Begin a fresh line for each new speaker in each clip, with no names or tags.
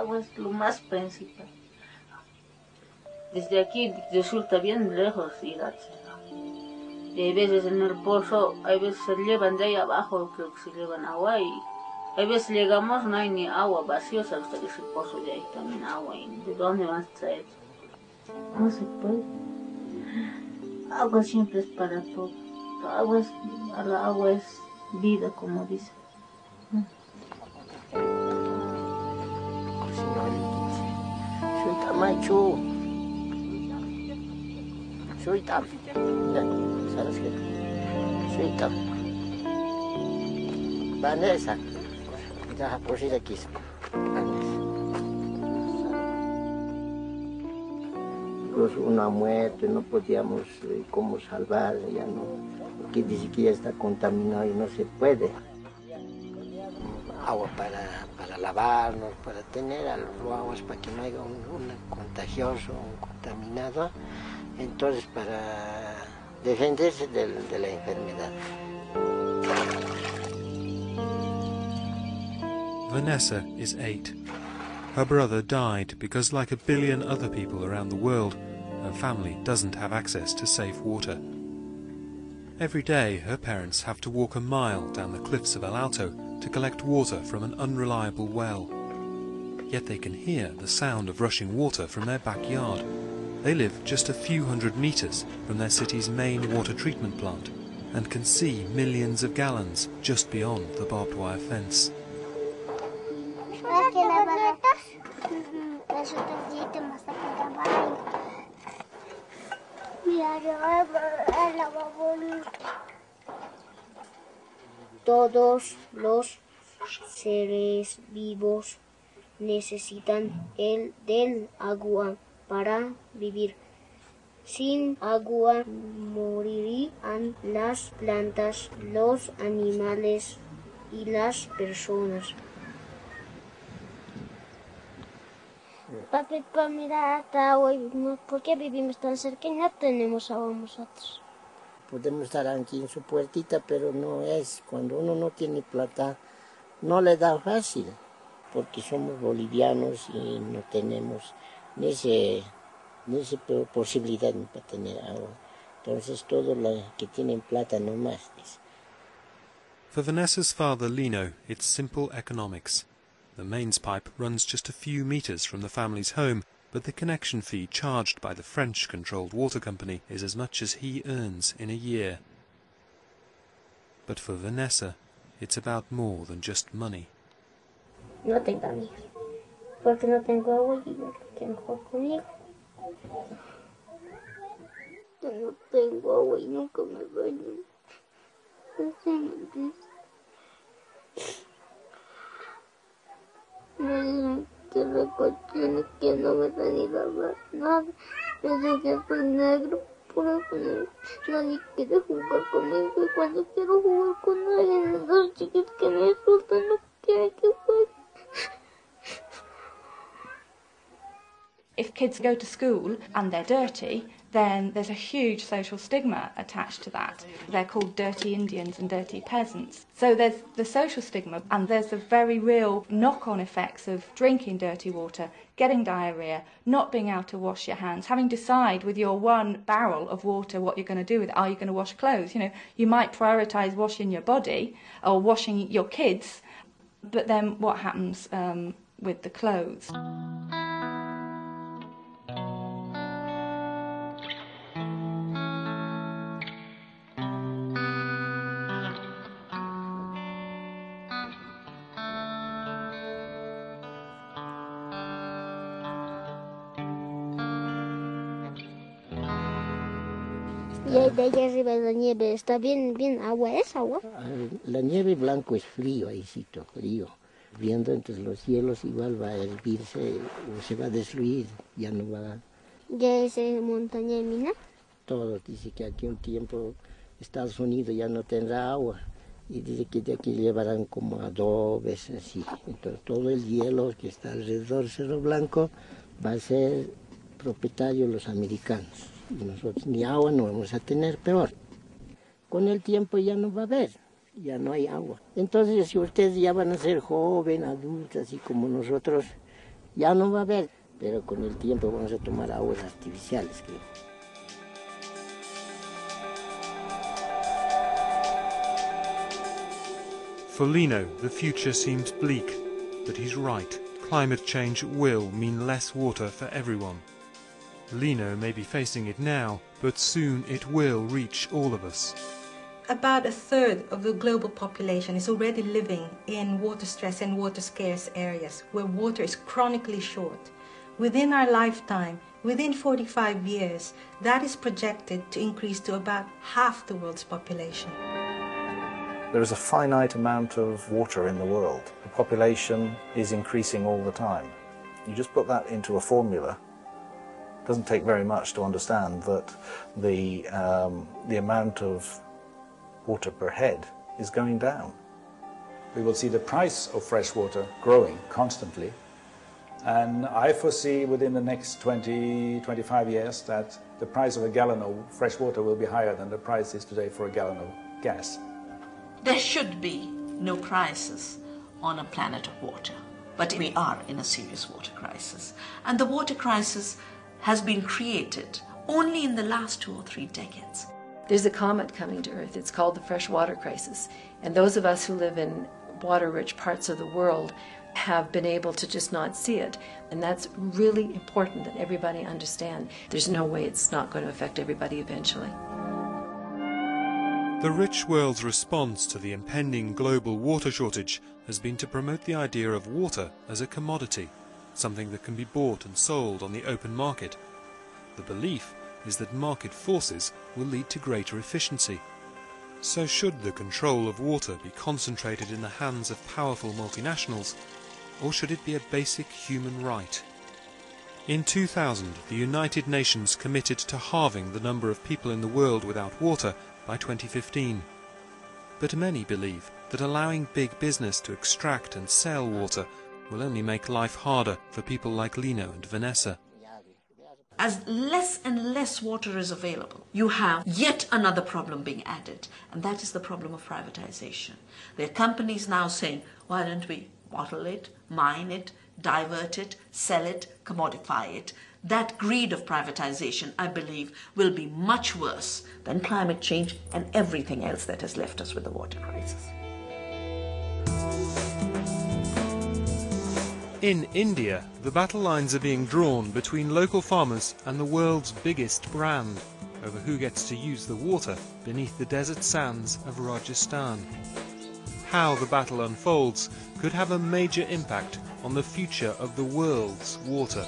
agua es lo más principal. Desde aquí resulta bien lejos ir a Chela. Y hay veces en el pozo, hay veces se llevan de ahí abajo, creo que se llevan agua y hay veces llegamos, no hay ni agua vaciosa hasta que ese pozo de ahí también agua. ¿Y de dónde vas a traer? No se puede. Agua siempre es para todo. La agua es vida, como dicen.
Vanessa, ya por si aquí. Incluso una muerte, no podíamos cómo salvar, ya no, porque dice que ya está contaminado y no se puede. Agua para lavarnos, para tener aguas para que no haya un contagioso, un contaminado, entonces para defenderse de la enfermedad.
Vanessa is 8. Her brother died because, like a billion other people around the world, her family doesn't have access to safe water. Every day her parents have to walk a mile down the cliffs of El Alto to collect water from an unreliable well. Yet they can hear the sound of rushing water from their backyard. They live just a few hundred meters from their city's main water treatment plant and can see millions of gallons just beyond the barbed wire fence.
Todos los seres vivos necesitan del agua para vivir. Sin agua morirían las plantas, los animales y las personas. Papi, mira esta agua, ¿por qué vivimos tan cerca y no tenemos agua nosotros?
Podemos estar aquí en su puertita, pero no es, cuando uno no tiene plata, no le da fácil, porque somos bolivianos y no tenemos ni esa posibilidad para tener agua. Entonces, todos los que tienen plata no más.
For Vanessa's father, Lino, it's simple economics. The mains pipe runs just a few meters from the family's home, but the connection fee charged by the French-controlled water company is as much as he earns in a year. But for Vanessa, it's about more than just money.
No tengo amigos, porque no tengo agua y yo quiero jugar conmigo. Yo no tengo agua y nunca me baño. Me dicen que me cochino, que no me dan ni lavar nada. Me dicen que soy negro, por eso nadie quiere jugar conmigo. Y cuando quiero jugar con alguien, los chicos que me insultan no quieren que juegue.
If kids go to school and they're dirty, then there's a huge social stigma attached to that. They're called dirty Indians and dirty peasants. So there's the social stigma, and there's the very real knock-on effects of drinking dirty water, getting diarrhea, not being able to wash your hands, having to decide with your one barrel of water what you're going to do with it. Are you going to wash clothes? You know, you might prioritise washing your body or washing your kids, but then what happens with the clothes?
Y de allá arriba de la nieve está bien agua, ¿es agua?
La nieve blanco es frío, ahícito, frío. Viendo entre los hielos igual va a hervirse o se va a destruir, ya no va.
¿Ya es montaña de mina?
Todos dicen que aquí un tiempo Estados Unidos ya no tendrá agua y dice que de aquí llevarán como adobes así. Entonces todo el hielo que está alrededor del Cerro Blanco va a ser propietario de los americanos. Y nosotros ni agua no vamos a tener, peor. Con el tiempo ya no va a haber, ya no hay agua. Entonces si ustedes ya van a ser jóvenes, adultos, así como nosotros, Ya no va a haber, pero con el tiempo vamos a tomar aguas artificiales, creo.
For Lino, the future seems bleak, but he's right. Climate change will mean less water for everyone. Lino may be facing it now, but soon it will reach all of us.
About a third of the global population is already living in water-stressed and water-scarce areas where water is chronically short. Within our lifetime, within 45 years, that is projected to increase to about half the world's population.
There is a finite amount of water in the world. The population is increasing all the time. You just put that into a formula. It doesn't take very much to understand that the amount of water per head is going down.
We will see the price of fresh water growing constantly, and I foresee within the next 20-25 years that the price of a gallon of fresh water will be higher than the price is today for a gallon of gas.
There should be no crisis on a planet of water, but we are in a serious water crisis, and the water crisis has been created only in the last 2 or 3 decades.
There's a comet coming to Earth. It's called the freshwater crisis. And those of us who live in water-rich parts of the world have been able to just not see it. And that's really important that everybody understand. There's no way it's not going to affect everybody eventually.
The rich world's response to the impending global water shortage has been to promote the idea of water as a commodity, something that can be bought and sold on the open market. The belief is that market forces will lead to greater efficiency. So should the control of water be concentrated in the hands of powerful multinationals, or should it be a basic human right? In 2000, the United Nations committed to halving the number of people in the world without water by 2015. But many believe that allowing big business to extract and sell water will only make life harder for people like Lino and Vanessa.
As less and less water is available, you have yet another problem being added, and that is the problem of privatization. There are companies now saying, why don't we bottle it, mine it, divert it, sell it, commodify it. That greed of privatization, I believe, will be much worse than climate change and everything else that has left us with the water crisis.
In India, the battle lines are being drawn between local farmers and the world's biggest brand over who gets to use the water beneath the desert sands of Rajasthan. How the battle unfolds could have a major impact on the future of the world's water.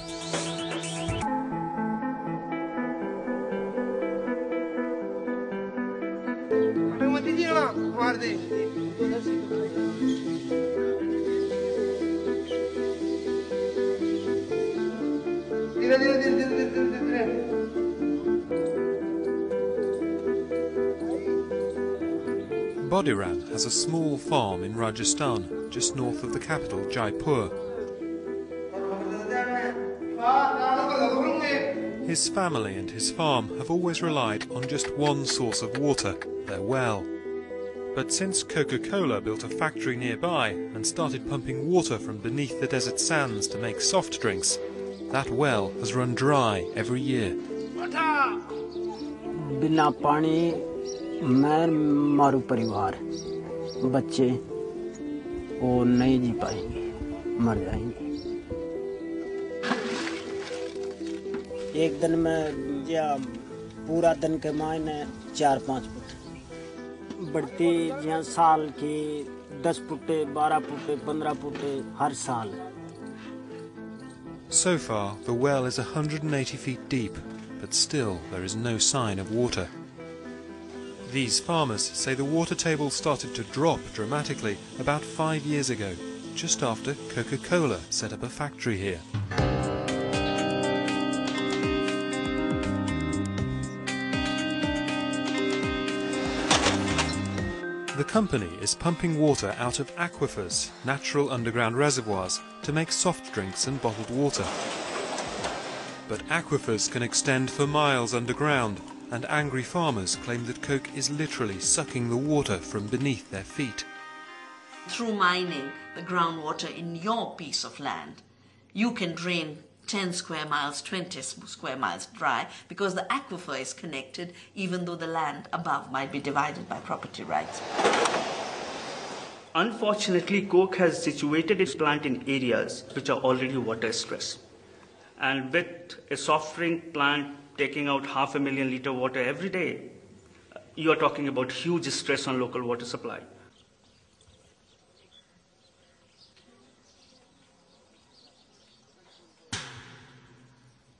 Bodiran has a small farm in Rajasthan, just north of the capital, Jaipur. His family and his farm have always relied on just one source of water, their well. But since Coca-Cola built a factory nearby and started pumping water from beneath the desert sands to make soft drinks, that well has run dry every year.
बिना पानी मैं मारू परिवार बच्चे वो नहीं जी पाएंगे मर जाएंगे एक दिन में या पूरा दिन के मायने 4-5 फुट बढ़ती जहाँ साल के 10 फुटे 12 फुटे 15 फुटे हर साल.
So far, the well is 180 feet deep, but still there is no sign of water. These farmers say the water table started to drop dramatically about 5 years ago, just after Coca-Cola set up a factory here. The company is pumping water out of aquifers, natural underground reservoirs, to make soft drinks and bottled water. But aquifers can extend for miles underground, and angry farmers claim that Coke is literally sucking the water from beneath their feet.
Through mining the groundwater in your piece of land, you can drain 10 square miles, 20 square miles dry because the aquifer is connected, even though the land above might be divided by property rights.
Unfortunately, Coke has situated its plant in areas which are already water stressed. And with a soft drink plant taking out 500,000 litre water every day, you are talking about huge stress on local water supply.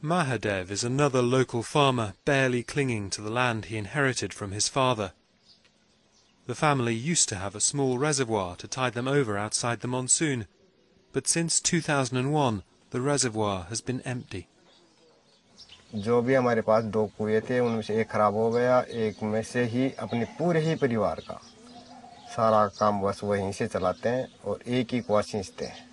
Mahadev is another local farmer barely clinging to the land he inherited from his father. The family used to have a small reservoir to tide them over outside the monsoon, but since 2001 the reservoir has been empty.
जो भी हमारे पास 2 कुएं थे उनमें से एक खराब हो गया, एक में से ही अपने पूरे ही परिवार का सारा काम बस वहीं से चलाते हैं और एक ही कुआं सींचते हैं.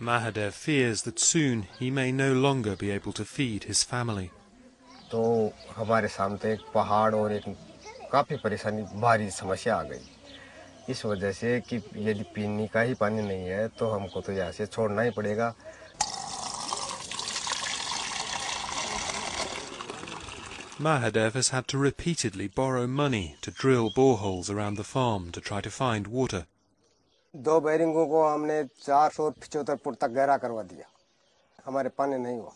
Mahadev fears that soon he may no longer be able to feed his family.
तो हमारे सामने एक पहाड़ और एक काफी परेशानी भारी समस्या आ गई इस वजह से कि यदि पीने का ही पानी नहीं है तो हमको तो यहाँ से छोड़ना ही पड़ेगा.
Mahadev has had to repeatedly borrow money to drill boreholes around the farm to try to find water.
2 बैरिंगों को हमने 475 फुट तक गहरा करवा दिया, हमारे पानी नहीं हुआ.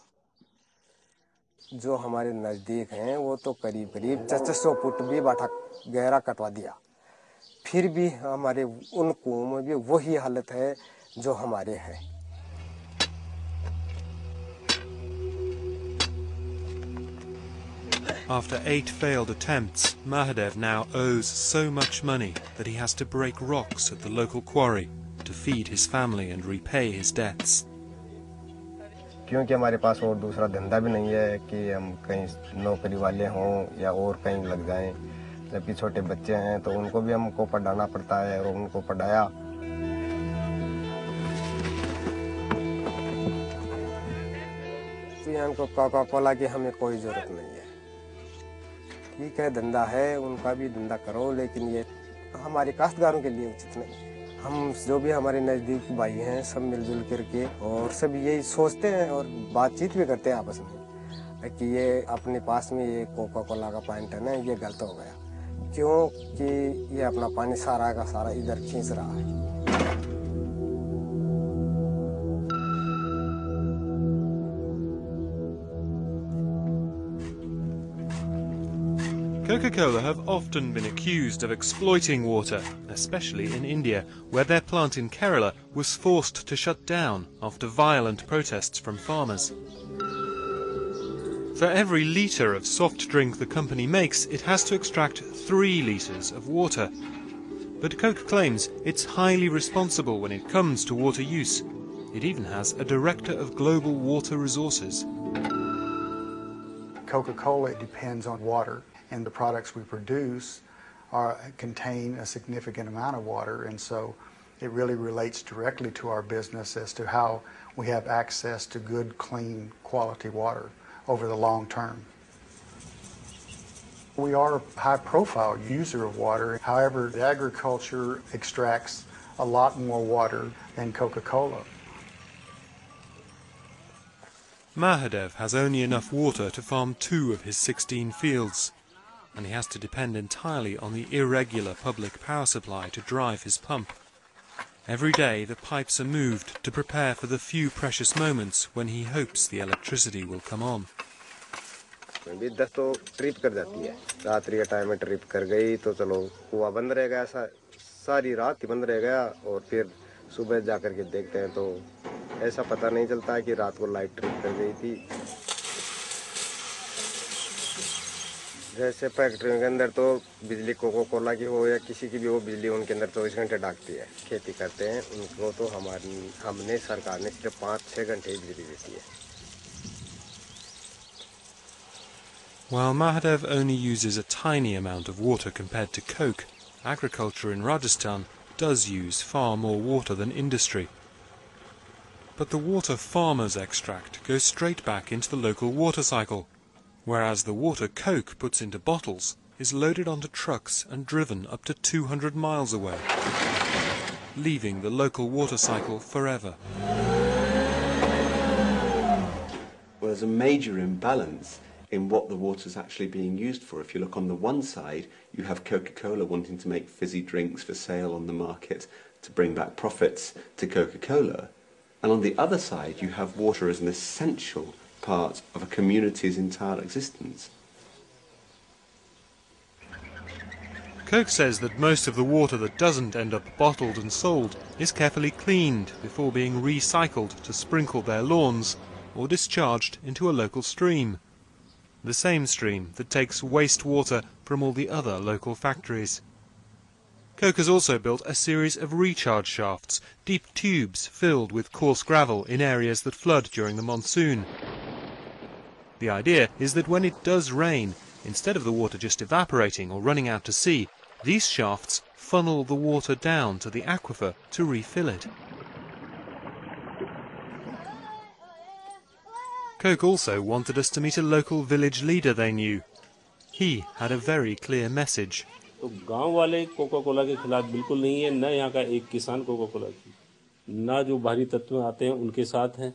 जो हमारे नजदीक हैं वो तो करीब 600 फुट भी बाटा गहरा कटवा दिया, फिर भी हमारे उन कुओं में भी वही हालत है जो हमारे है.
After 8 failed attempts, Mahadev now owes so much money that he has to break rocks at the local quarry to feed his family and repay his debts.
क्योंकि हमारे पास और दूसरा धंधा भी नहीं है कि हम कहीं नौकरी वाले हों या और कहीं लग जाएं, जबकि छोटे बच्चे हैं तो उनको भी हमको पढ़ाना पड़ता है और उनको पढ़ाया. तो इनको कोका कोला की हमें कोई जरूरत नहीं है. ठीक है, धंधा है, उनका भी धंधा करो, लेकिन ये हमारे काश्तकारों के लिए उचित नहीं. हम जो भी हमारे नज़दीक भाई हैं सब मिलजुल करके और सब यही सोचते हैं और बातचीत भी करते हैं आपस में कि ये अपने पास में ये कोका कोला का प्लांट है ना, ये गलत हो गया क्योंकि ये अपना पानी सारा का सारा इधर खींच रहा है.
Coca-Cola have often been accused of exploiting water, especially in India, where their plant in Kerala was forced to shut down after violent protests from farmers. For every litre of soft drink the company makes, it has to extract 3 litres of water. But Coke claims it's highly responsible when it comes to water use. It even has a director of global water resources.
Coca-Cola depends on water, and the products we produce contain a significant amount of water, and so it really relates directly to our business as to how we have access to good, clean, quality water over the long term. We are a high-profile user of water. However, agriculture extracts a lot more water than Coca-Cola.
Mahadev has only enough water to farm 2 of his 16 fields, and he has to depend entirely on the irregular public power supply to drive his pump. Every day the pipes are moved to prepare for the few precious moments when he hopes the electricity will come on.
10 तो trip कर जाती है, रात्रि के time में trip कर गई तो चलो कुआं बंद रह गया, सारी रात ही बंद रह गया और फिर सुबह जाकर के देखते हैं तो ऐसा पता नहीं चलता है कि रात को लाइट ट्रिप कर गई थी. जैसे फैक्ट्रियों के अंदर तो बिजली कोका कोला की हो या किसी की भी हो, बिजली उनके अंदर 24 घंटे डाकती है. खेती करते हैं उनको तो हमने सरकार ने सिर्फ 5-6 घंटे ही बिजली देती है.
While Mahadev only uses a tiny amount of water compared to Coke, agriculture in Rajasthan does use far more water than industry. But the water farmers extract goes straight back into the local water cycle, whereas the water Coke puts into bottles is loaded onto trucks and driven up to 200 miles away, leaving the local water cycle forever.
there's a major imbalance in what the water is actually being used for. If you look on the one side, you have Coca-Cola wanting to make fizzy drinks for sale on the market to bring back profits to Coca-Cola. And on the other side, you have water as an essential part of a community's entire existence.
Coke says that most of the water that doesn't end up bottled and sold is carefully cleaned before being recycled to sprinkle their lawns or discharged into a local stream. The same stream that takes wastewater from all the other local factories. Coke has also built a series of recharge shafts, deep tubes filled with coarse gravel in areas that flood during the monsoon. The idea is that when it does rain, instead of the water just evaporating or running out to sea, these shafts funnel the water down to the aquifer to refill it. Coke also wanted us to meet a local village leader they knew. He had a very clear message.
तो गांव वाले Coca Cola के खिलाफ बिल्कुल नहीं है, न यहाँ का एक किसान कोका कोला की, न जो बाहरी तत्व आते हैं उनके साथ हैं।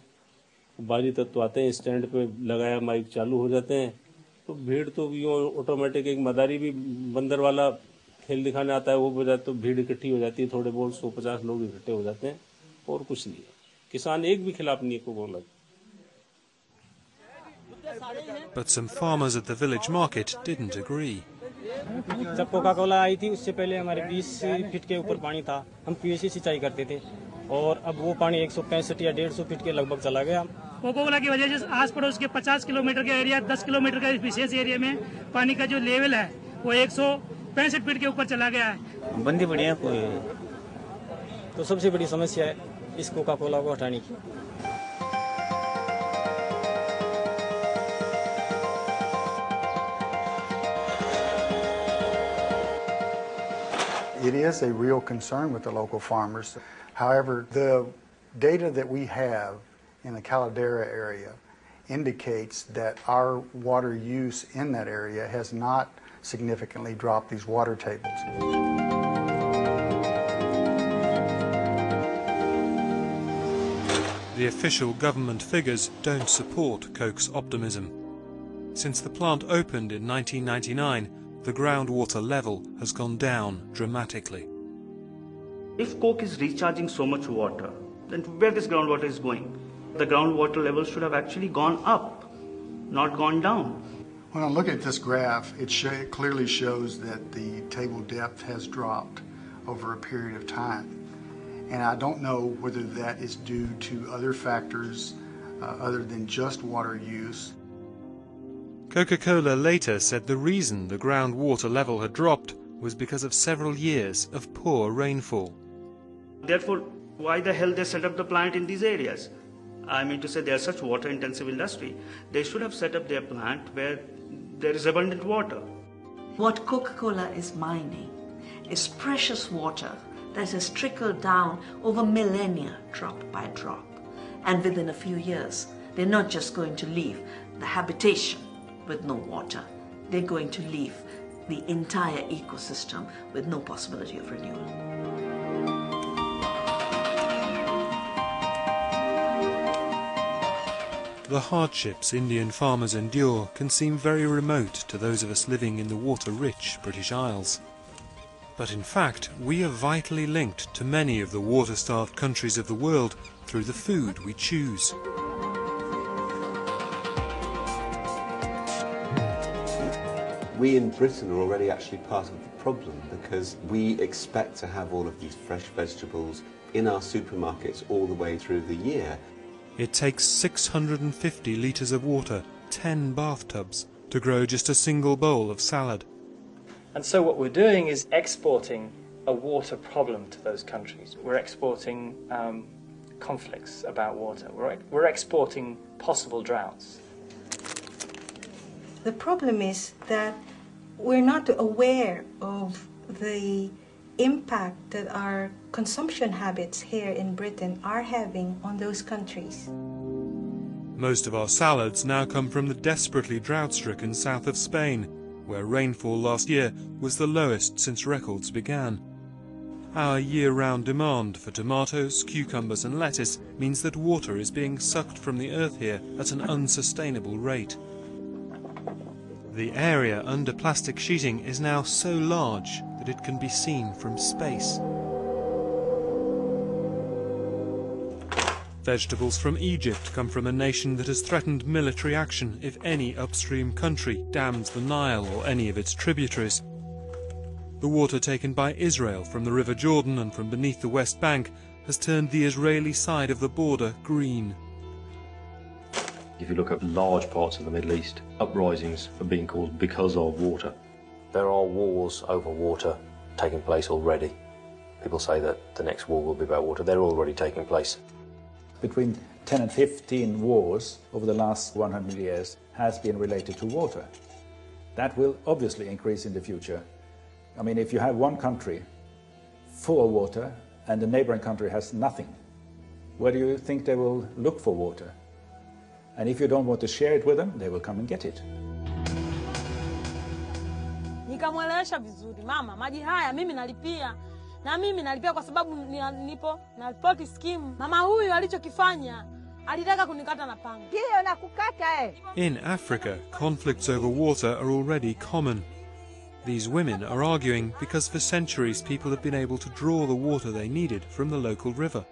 बाहरी तत्व आते हैं, स्टैंड पे लगाया माइक चालू हो जाते हैं, तो भीड़ तो यूँ ऑटोमेटिक, एक मदारी भी बंदर वाला खेल दिखाने आता है, वो बजाय तो भीड़ इकट्ठी हो जाती है, थोड़े बहुत 150 लोग इकट्ठे हो जाते हैं और कुछ नहीं है। किसान एक भी खिलाफ नहीं है Coca Cola.
But some farmers at the village market didn't agree.
जब कोका कोला आई थी उससे पहले हमारे 20 फीट के ऊपर पानी था, हम पीएससी सिंचाई करते थे और अब वो पानी 165 या 150 फीट के लगभग चला गया।
कोका कोला की वजह से आस पड़ोस के 50 किलोमीटर के एरिया, 10 किलोमीटर का विशेष एरिया में पानी का जो लेवल है वो 165 फीट के ऊपर चला गया है।
बंदी बढ़िया कोई तो सबसे बड़ी समस्या है इस कोका कोला को हटाने की।
It is a real concern with the local farmers. However, the data that we have in the Caldera area indicates that our water use in that area has not significantly dropped these water tables.
The official government figures don't support Coke's optimism. Since the plant opened in 1999, the groundwater level has gone down dramatically.
If Coke is recharging so much water, then where this groundwater is going? The groundwater level should have actually gone up, not gone down.
When I look at this graph, it clearly shows that the table depth has dropped over a period of time. And I don't know whether that is due to other factors other than just water use.
Coca-Cola later said the reason the groundwater level had dropped was because of several years of poor rainfall.
Therefore, why the hell they set up the plant in these areas? I mean to say, they are such water-intensive industry. They should have set up their plant where there is abundant water.
What Coca-Cola is mining is precious water that has trickled down over millennia, drop by drop. And within a few years, they're not just going to leave the habitation with no water. They're going to leave the entire ecosystem with no possibility of renewal.
The hardships Indian farmers endure can seem very remote to those of us living in the water-rich British Isles. But in fact, we are vitally linked to many of the water-starved countries of the world through the food we choose.
We in Britain are already actually part of the problem because we expect to have all of these fresh vegetables in our supermarkets all the way through the year.
It takes 650 litres of water, 10 bathtubs, to grow just a single bowl of salad.
And so what we're doing is exporting a water problem to those countries. We're exporting conflicts about water. We're exporting possible droughts.
The problem is that we're not aware of the impact that our consumption habits here in Britain are having on those countries.
Most of our salads now come from the desperately drought-stricken south of Spain, where rainfall last year was the lowest since records began. our year-round demand for tomatoes, cucumbers and lettuce means that water is being sucked from the earth here at an unsustainable rate. The area under plastic sheeting is now so large that it can be seen from space. Vegetables from Egypt come from a nation that has threatened military action if any upstream country dams the Nile or any of its tributaries. The water taken by Israel from the River Jordan and from beneath the West Bank has turned the Israeli side of the border green.
If you look at large parts of the Middle East, uprisings are being caused because of water. There are wars over water taking place already. People say that the next war will be about water. They're already taking place.
Between 10 and 15 wars over the last 100 years has been related to water. That will obviously increase in the future. I mean, if you have one country full of water and the neighboring country has nothing, where do you think they will look for water? And if you don't want to share it with them, they will come and get it.
Nikamwelewesha vizuri, mama, maji haya mimi nalipia. Na mimi nalipia kwa sababu nipo na report scheme. Mama huyu alichokifanya, alitaka kunikata na panga. Hiyo na kukata
In Africa, conflicts over water are already common. These women are arguing because for centuries people have been able to draw the water they needed from the local river.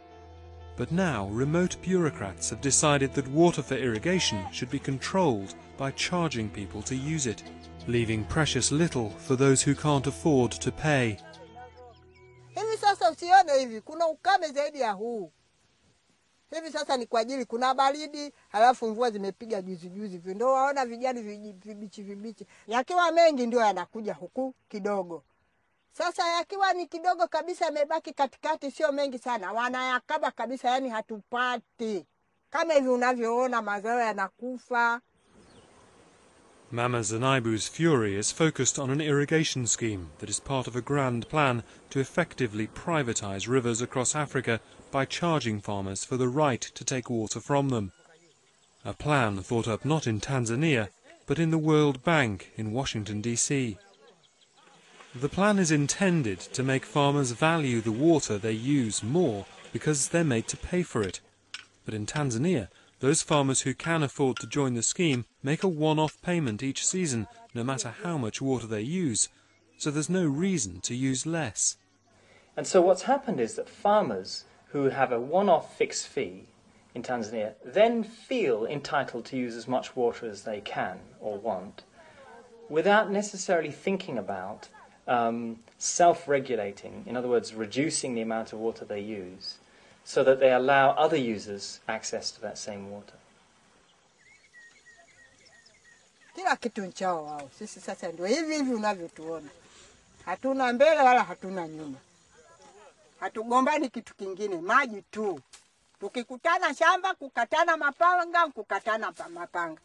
But now remote bureaucrats have decided that water for irrigation should be controlled by charging people to use it, leaving precious little for those who can't afford to pay.
Hivi sasa usione hivi, kuna ukame zaidi ya huu. Hivi sasa ni kwa ajili kuna baridi, halafu mvua zimepiga juzi juzi. Ndio waona vijani vibichi. Yakiwa mengi ndio yanakuja huku kidogo. Sasa yakiwa ni kidogo kabisa yamebaki katikati sio mengi sana. Wanayakaba kabisa, yani hatupati. Kama hivi unavyoona mazao yanakufa.
Mama Zanaibu's fury is focused on an irrigation scheme that is part of a grand plan to effectively privatize rivers across Africa by charging farmers for the right to take water from them. A plan thought up not in Tanzania, but in the World Bank in Washington, D.C. The plan is intended to make farmers value the water they use more because they're made to pay for it. But in Tanzania, those farmers who can afford to join the scheme make a one-off payment each season, no matter how much water they use, so there's no reason to use less.
And so what's happened is that farmers who have a one-off fixed fee in Tanzania then feel entitled to use as much water as they can or want, without necessarily thinking about self-regulating, in other words, reducing the amount of water they use, so that they allow other users access to that same water.
Kila kitu nchao wao. Sisi sasa ndio hivi unavyotuona. Hatuna mbele wala hatuna nyuma. Hatugombani kitu kingine, maji tu. Tukikutana shamba, kukatana mapanga, kukatana mapanga.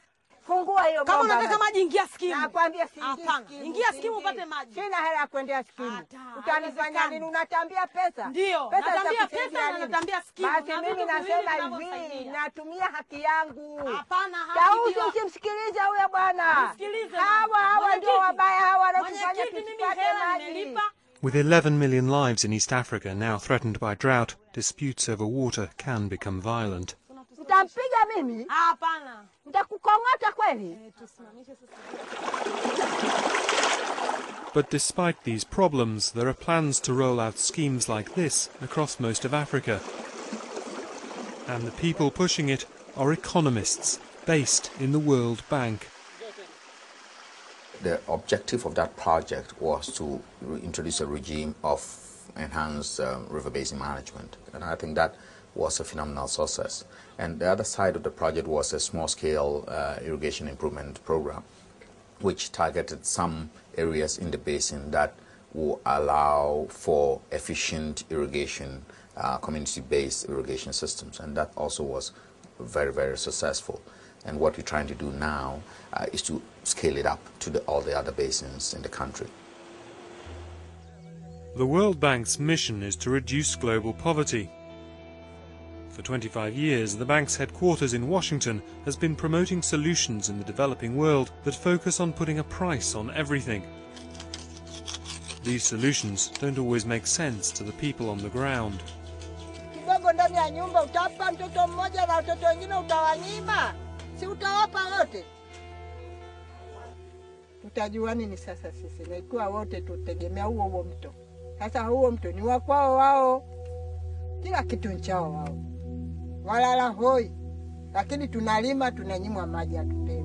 Fungua hiyo bomba.
Kama unataka maji ingia skimu.
Nakwambia
hapana. Ingia skimu upate maji.
Sina hela ya kwenda skimu. Utanifanya nini? Unatambia pesa?
Ndio, natambia pesa na natambia skimu.
Basi mimi nasema hivi, natumia haki yangu.
Hapana,
haki. Usimsikilize huyo bwana.
Msikilize.
Hawa ndio wabaya, hawa wanatufanya tusipate maji.
With 11 million lives in East Africa now threatened by drought, disputes over water can become violent.
Utampiga mimi?
Hapana.
Nitakukong'ota kweli?
But despite these problems, there are plans to roll out schemes like this across most of Africa. And the people pushing it are economists based in the World Bank.
The objective of that project was to introduce a regime of enhanced river basin management, and I think that was a phenomenal success. And the other side of the project was a small-scale irrigation improvement program, which targeted some areas in the basin that will allow for efficient irrigation, community-based irrigation systems, and that also was very, very successful. And what we're trying to do now is to scale it up to all the other basins in the country.
The World Bank's mission is to reduce global poverty. For 25 years, the bank's headquarters in Washington has been promoting solutions in the developing world that focus on putting a price on everything. These solutions don't always make sense to the people on the ground.
Kidogo ndani ya nyumba utapa mtoto mmoja na watoto wengine utawanyima, si utawapa wote? Tutajua nini sasa sisi? Na ikiwa wote tutegemea huo mto. Sasa huo mto ni wa kwao wao, kila kitu nchao wao, walala hoi, lakini tunalima tunanyimwa maji hatupewi.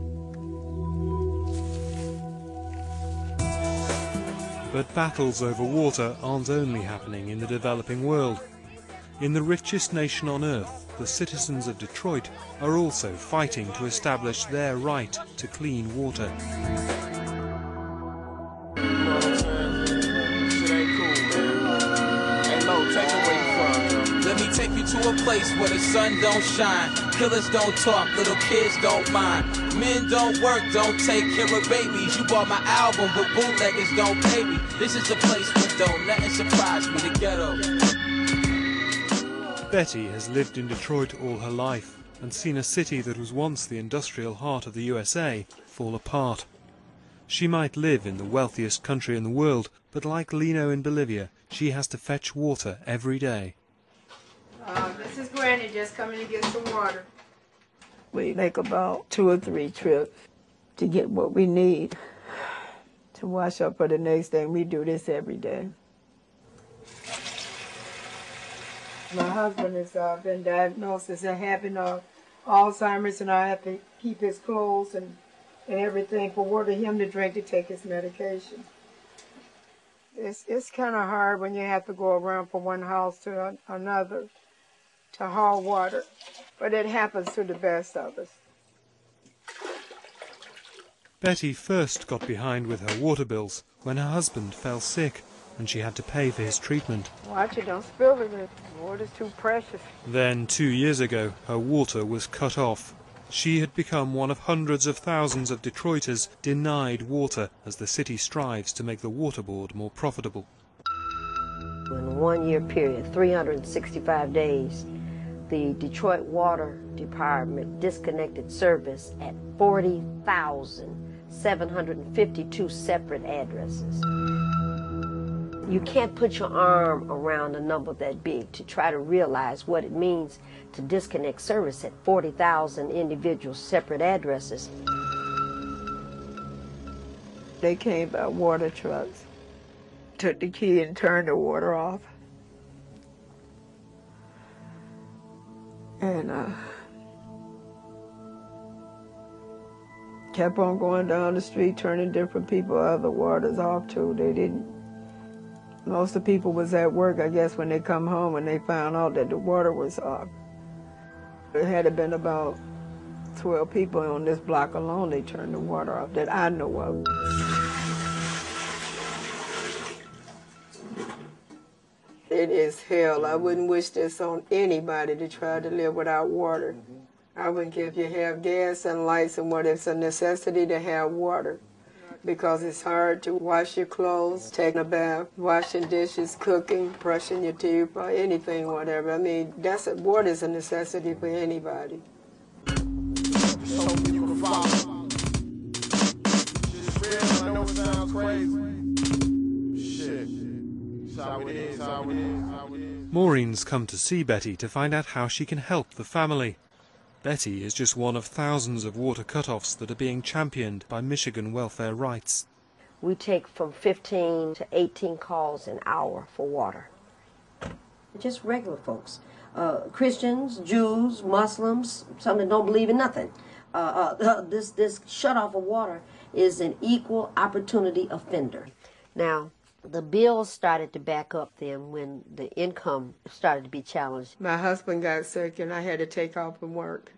But battles over water aren't only happening in the developing world. In the richest nation on earth, the citizens of Detroit are also fighting to establish their right to clean water.
Let me take you to a place where the sun don't shine, killers don't talk, little kids don't mind, men don't work, don't take care of babies. You bought my album, but bootleggers don't pay me. This is a place where don't nothing surprise me, the ghetto.
Betty has lived in Detroit all her life and seen a city that was once the industrial heart of the USA fall apart. She might live in the wealthiest country in the world, but like Lino in Bolivia, she has to fetch water every day.
This is Granny just coming to get some water.
We make about 2 or 3 trips to get what we need to wash up for the next day. We do this every day. My husband has been diagnosed as having Alzheimer's, and I have to keep his clothes and everything for water, him to drink, to take his medication. It's kind of hard when you have to go around from one house to another to haul water, but it happens to the best of us.
Betty first got behind with her water bills when her husband fell sick and she had to pay for his treatment.
Watch it, don't spill it. The water's too precious.
Then 2 years ago, her water was cut off. She had become one of hundreds of thousands of Detroiters denied water as the city strives to make the water board more profitable.
In a 1-year period, 365 days, the Detroit Water Department disconnected service at 40,752 separate addresses. You can't put your arm around a number that big to try to realize what it means to disconnect service at 40,000 individual separate addresses.
They came by water trucks, took the key and turned the water off. And kept on going down the street, turning different people other waters off too. They didn't. Most of the people was at work, I guess, when they come home and they found out that the water was off. There had been about 12 people on this block alone they turned the water off that I know of. It is hell. I wouldn't wish this on anybody to try to live without water. I wouldn't care if you have gas and lights and what. It's a necessity to have water, because it's hard to wash your clothes, take a bath, washing dishes, cooking, brushing your teeth, or anything, whatever. I mean, water is a necessity for anybody.
Maureen's come to see Betty to find out how she can help the family. Betty is just one of thousands of water cutoffs that are being championed by Michigan Welfare Rights.
We take from 15 to 18 calls an hour for water. Just regular folks. Christians, Jews, Muslims, some that don't believe in nothing. This shutoff of water is an equal opportunity offender. Now, the bills started to back up then when the income started to be challenged.
My husband got sick and I had to take off from work.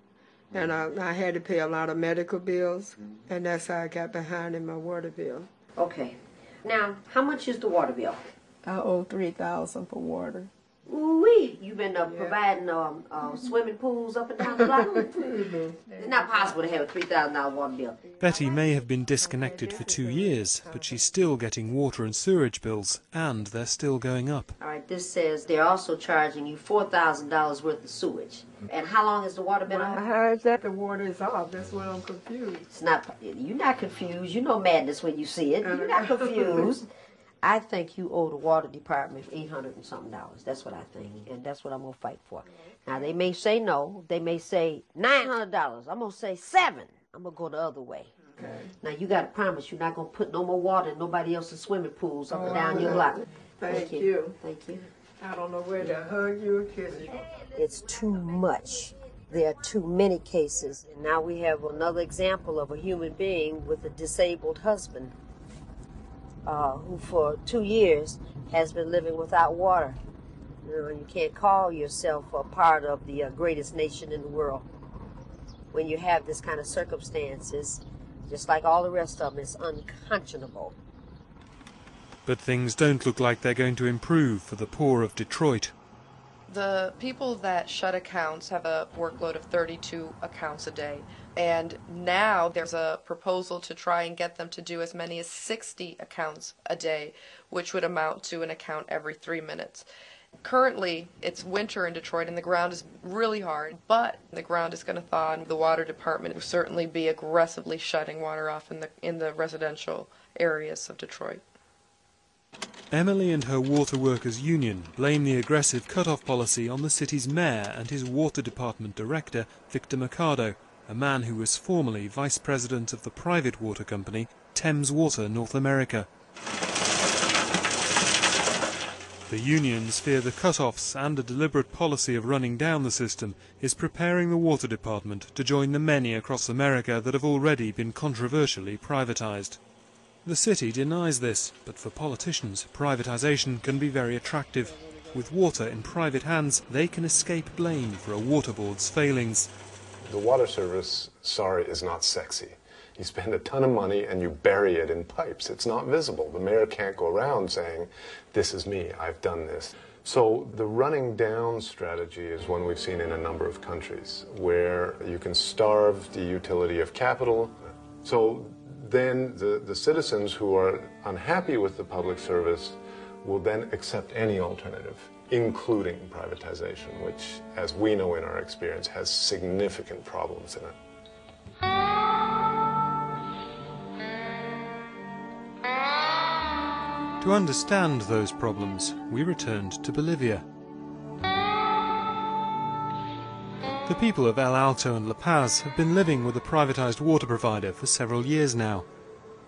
And I had to pay a lot of medical bills, and that's how I got behind in my water bill.
Okay. Now, how much is the water bill?
I owe $3,000 for water.
Ooh-wee. You've been providing swimming pools up and down the block? It's not possible to have a $3,000 water bill.
Betty may have been disconnected for 2 years, but she's still getting water and sewage bills, and they're still going up.
All right, this says they're also charging you $4,000 worth of sewage. And how long has the water been off?
How is that the water is off? That's why I'm confused.
It's not. You're not confused. You know madness when you see it. You're not confused. I think you owe the water department $800 and something. That's what I think, and that's what I'm gonna fight for. Now they may say no, they may say $900. I'm gonna say $7. I'm gonna go the other way. Okay. Now you gotta promise you're not gonna put no more water in nobody else's swimming pools up and down your block.
Thank you.
Thank you.
I don't know where to hug you or kiss you.
It's too much. There are too many cases. And now we have another example of a human being with a disabled husband who for 2 years has been living without water. You know, you can't call yourself a part of the greatest nation in the world when you have this kind of circumstances. Just like all the rest of them, it's unconscionable.
But things don't look like they're going to improve for the poor of Detroit.
The people that shut accounts have a workload of 32 accounts a day, and now there's a proposal to try and get them to do as many as 60 accounts a day, which would amount to an account every 3 minutes. Currently, it's winter in Detroit and the ground is really hard, but the ground is going to thaw and the water department will certainly be aggressively shutting water off in the residential areas of Detroit.
Emily and her water workers' union blame the aggressive cut-off policy on the city's mayor and his water department director, Victor Mercado, a man who was formerly vice president of the private water company Thames Water North America. The unions fear the cut-offs and a deliberate policy of running down the system is preparing the water department to join the many across America that have already been controversially privatized. The city denies this, but for politicians, privatization can be very attractive. With water in private hands, they can escape blame for a water board's failings.
The water service, sorry, is not sexy. You spend a ton of money and you bury it in pipes. It's not visible. The mayor can't go around saying, this is me, I've done this. So the running down strategy is one we've seen in a number of countries, where you can starve the utility of capital. So then the citizens who are unhappy with the public service will then accept any alternative, including privatization, which, as we know in our experience, has significant problems in it.
To understand those problems, we returned to Bolivia. The people of El Alto and La Paz have been living with a privatized water provider for several years now.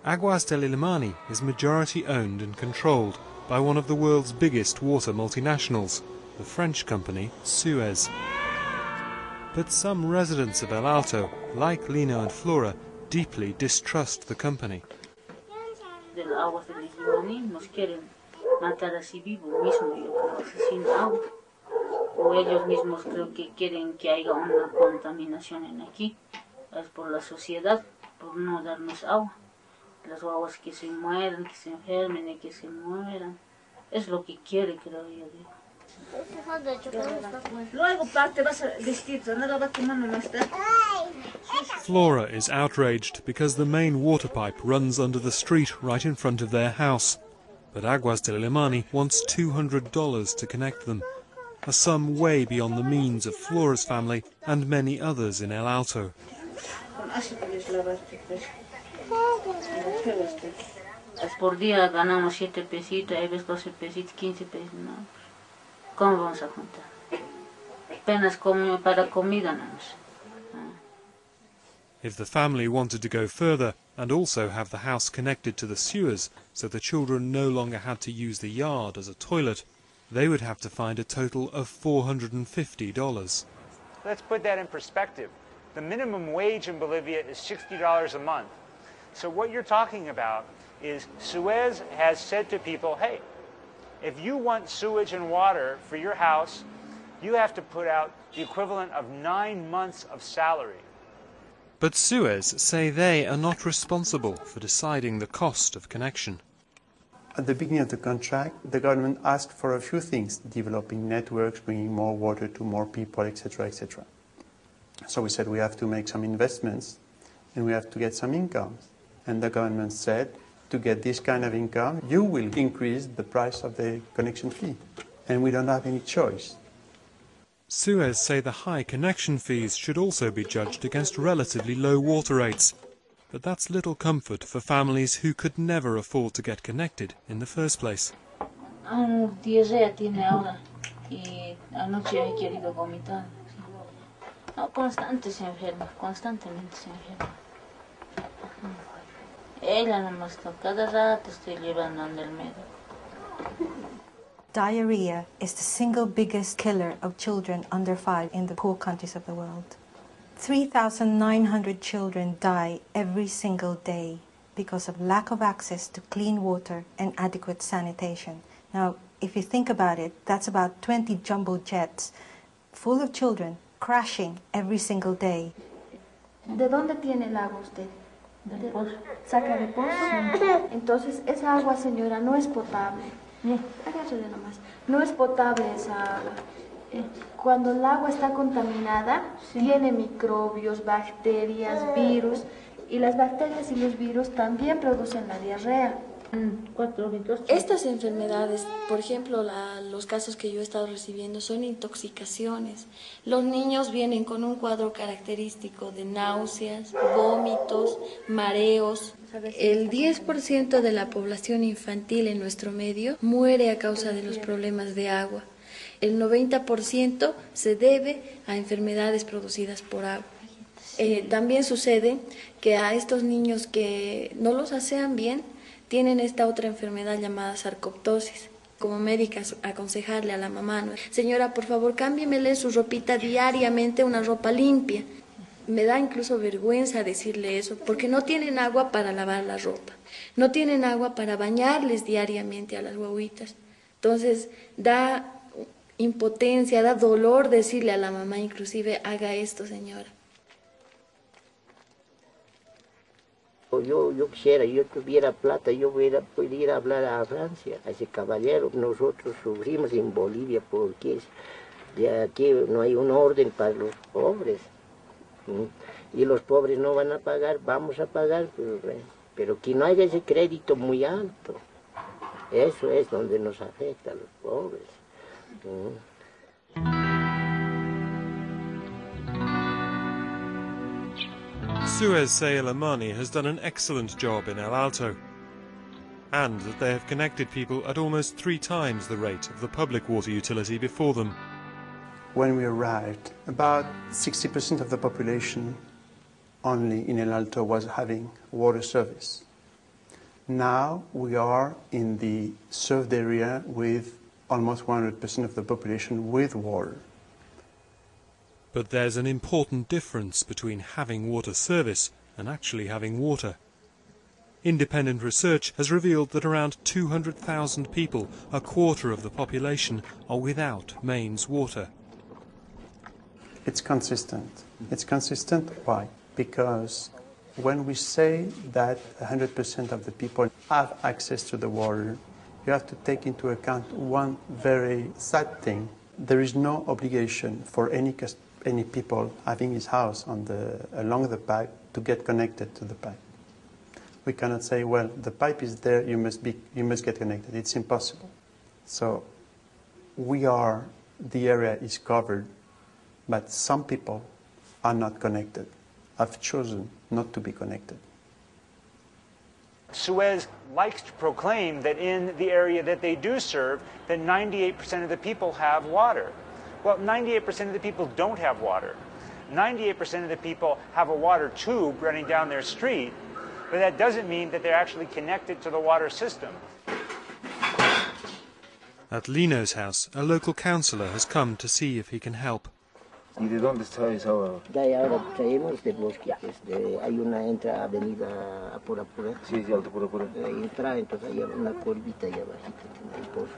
Aguas del Illimani is majority owned and controlled by one of the world's biggest water multinationals, the French company Suez. But some residents of El Alto, like Lino and Flora, deeply distrust the company.
Del Aguas del Illimani nos quieren matar así vivo mismo, yo creo, asesino agua. O ellos mismos creo que quieren que haya una contaminación en aquí. Es por la sociedad, por no darnos agua. Las aguas que se mueran, que se enfermen y que se mueran. Es lo que quiere, creo yo. Luego parte vas a vestirte, no la va quemando más tarde.
Flora is outraged because the main water pipe runs under the street right in front of their house. But Aguas del Illimani wants $200 to connect them, a sum way beyond the means of Flora's family and many others in El Alto.
Por día ganamos 7 pesitos, hay veces 12 pesitos, 15 pesos, ¿no? ¿Cómo vamos a juntar? Apenas para comida no más.
If the family wanted to go further and also have the house connected to the sewers so the children no longer had to use the yard as a toilet, they would have to find a total of $450.
Let's put that in perspective. The minimum wage in Bolivia is $60 a month. So what you're talking about is Suez has said to people, hey, if you want sewage and water for your house, you have to put out the equivalent of 9 months of salary.
But Suez say they are not responsible for deciding the cost of connection.
At the beginning of the contract, the government asked for a few things, developing networks, bringing more water to more people, etc., etc. So we said we have to make some investments and we have to get some income. And the government said, to get this kind of income, you will increase the price of the connection fee. And we don't have any choice.
Suez say the high connection fees should also be judged against relatively low water rates. But that's little comfort for families who could never afford to get connected in the first place.
Diarrea tiene ahora y anoche he querido vomitar. No, constantemente se enferma. Ella nomás, cada rato estoy llevando al médico.
Diarrhea is the single biggest killer of children under 5 in the poor countries of the world. 3,900 children die every single day because of lack of access to clean water and adequate sanitation. Now, if you think about it, that's about 20 jumbo jets full of children crashing every single day.
¿De dónde tiene el agua usted? ¿Saca de pozo? Entonces, esa agua, señora, no es potable. Agárrele nomás. No es potable esa agua. Cuando el agua está contaminada, tiene microbios, bacterias, virus, y las bacterias y los virus también producen la diarrea. Estas enfermedades, por ejemplo, los casos que yo he estado recibiendo son intoxicaciones. Los niños vienen con un cuadro característico de náuseas, vómitos, mareos. El 10% de la población infantil en nuestro medio muere a causa de los problemas de agua. El 90% se debe a enfermedades producidas por agua. También sucede que a estos niños que no los asean bien, tienen esta otra enfermedad llamada sarcoptosis. Como médica, aconsejarle a la mamá, ¿no? Señora, por favor, cámbiemele su ropita diariamente, una ropa limpia. Me da incluso vergüenza decirle eso, porque no tienen agua para lavar la ropa. No tienen agua para bañarles diariamente a las guaguitas. Entonces, da impotencia, da dolor decirle a la mamá, inclusive, haga esto, señora.
Yo quisiera, yo tuviera plata, yo pudiera hablar a Francia, a ese caballero. Nosotros sufrimos en Bolivia porque de aquí no hay un orden para los pobres. Y los pobres no van a pagar, vamos a pagar, pero que no haya ese crédito muy alto. Eso es donde nos afecta a los pobres.
Suez say El Amani has done an excellent job in El Alto, and that they have connected people at almost 3 times the rate of the public water utility before them.
When we arrived, about 60% of the population only in El Alto was having water service. Now we are in the served area with almost 100% of the population with water.
But there's an important difference between having water service and actually having water. Independent research has revealed that around 200,000 people, a quarter of the population, are without mains water.
It's consistent. It's consistent. Why? Because when we say that 100% of the people have access to the water, you have to take into account one very sad thing. There is no obligation for any people having his house along the pipe to get connected to the pipe. We cannot say, well, the pipe is there, you must get connected. It's impossible. So the area is covered, but some people are not connected, have chosen not to be connected.
Suez likes to proclaim that in the area that they do serve, that 98% of the people have water. Well, 98% of the people don't have water. 98% of the people have a water tube running down their street, but that doesn't mean that they're actually connected to the water system.
At Lino's house, a local councillor has come to see if he can help.
¿Y de dónde está esa agua? De ahora traemos de bosque, hay una entra avenida Apura Pura. Sí, sí, Apura Pura. Entra, entonces hay una curvita ahí abajito en el pozo.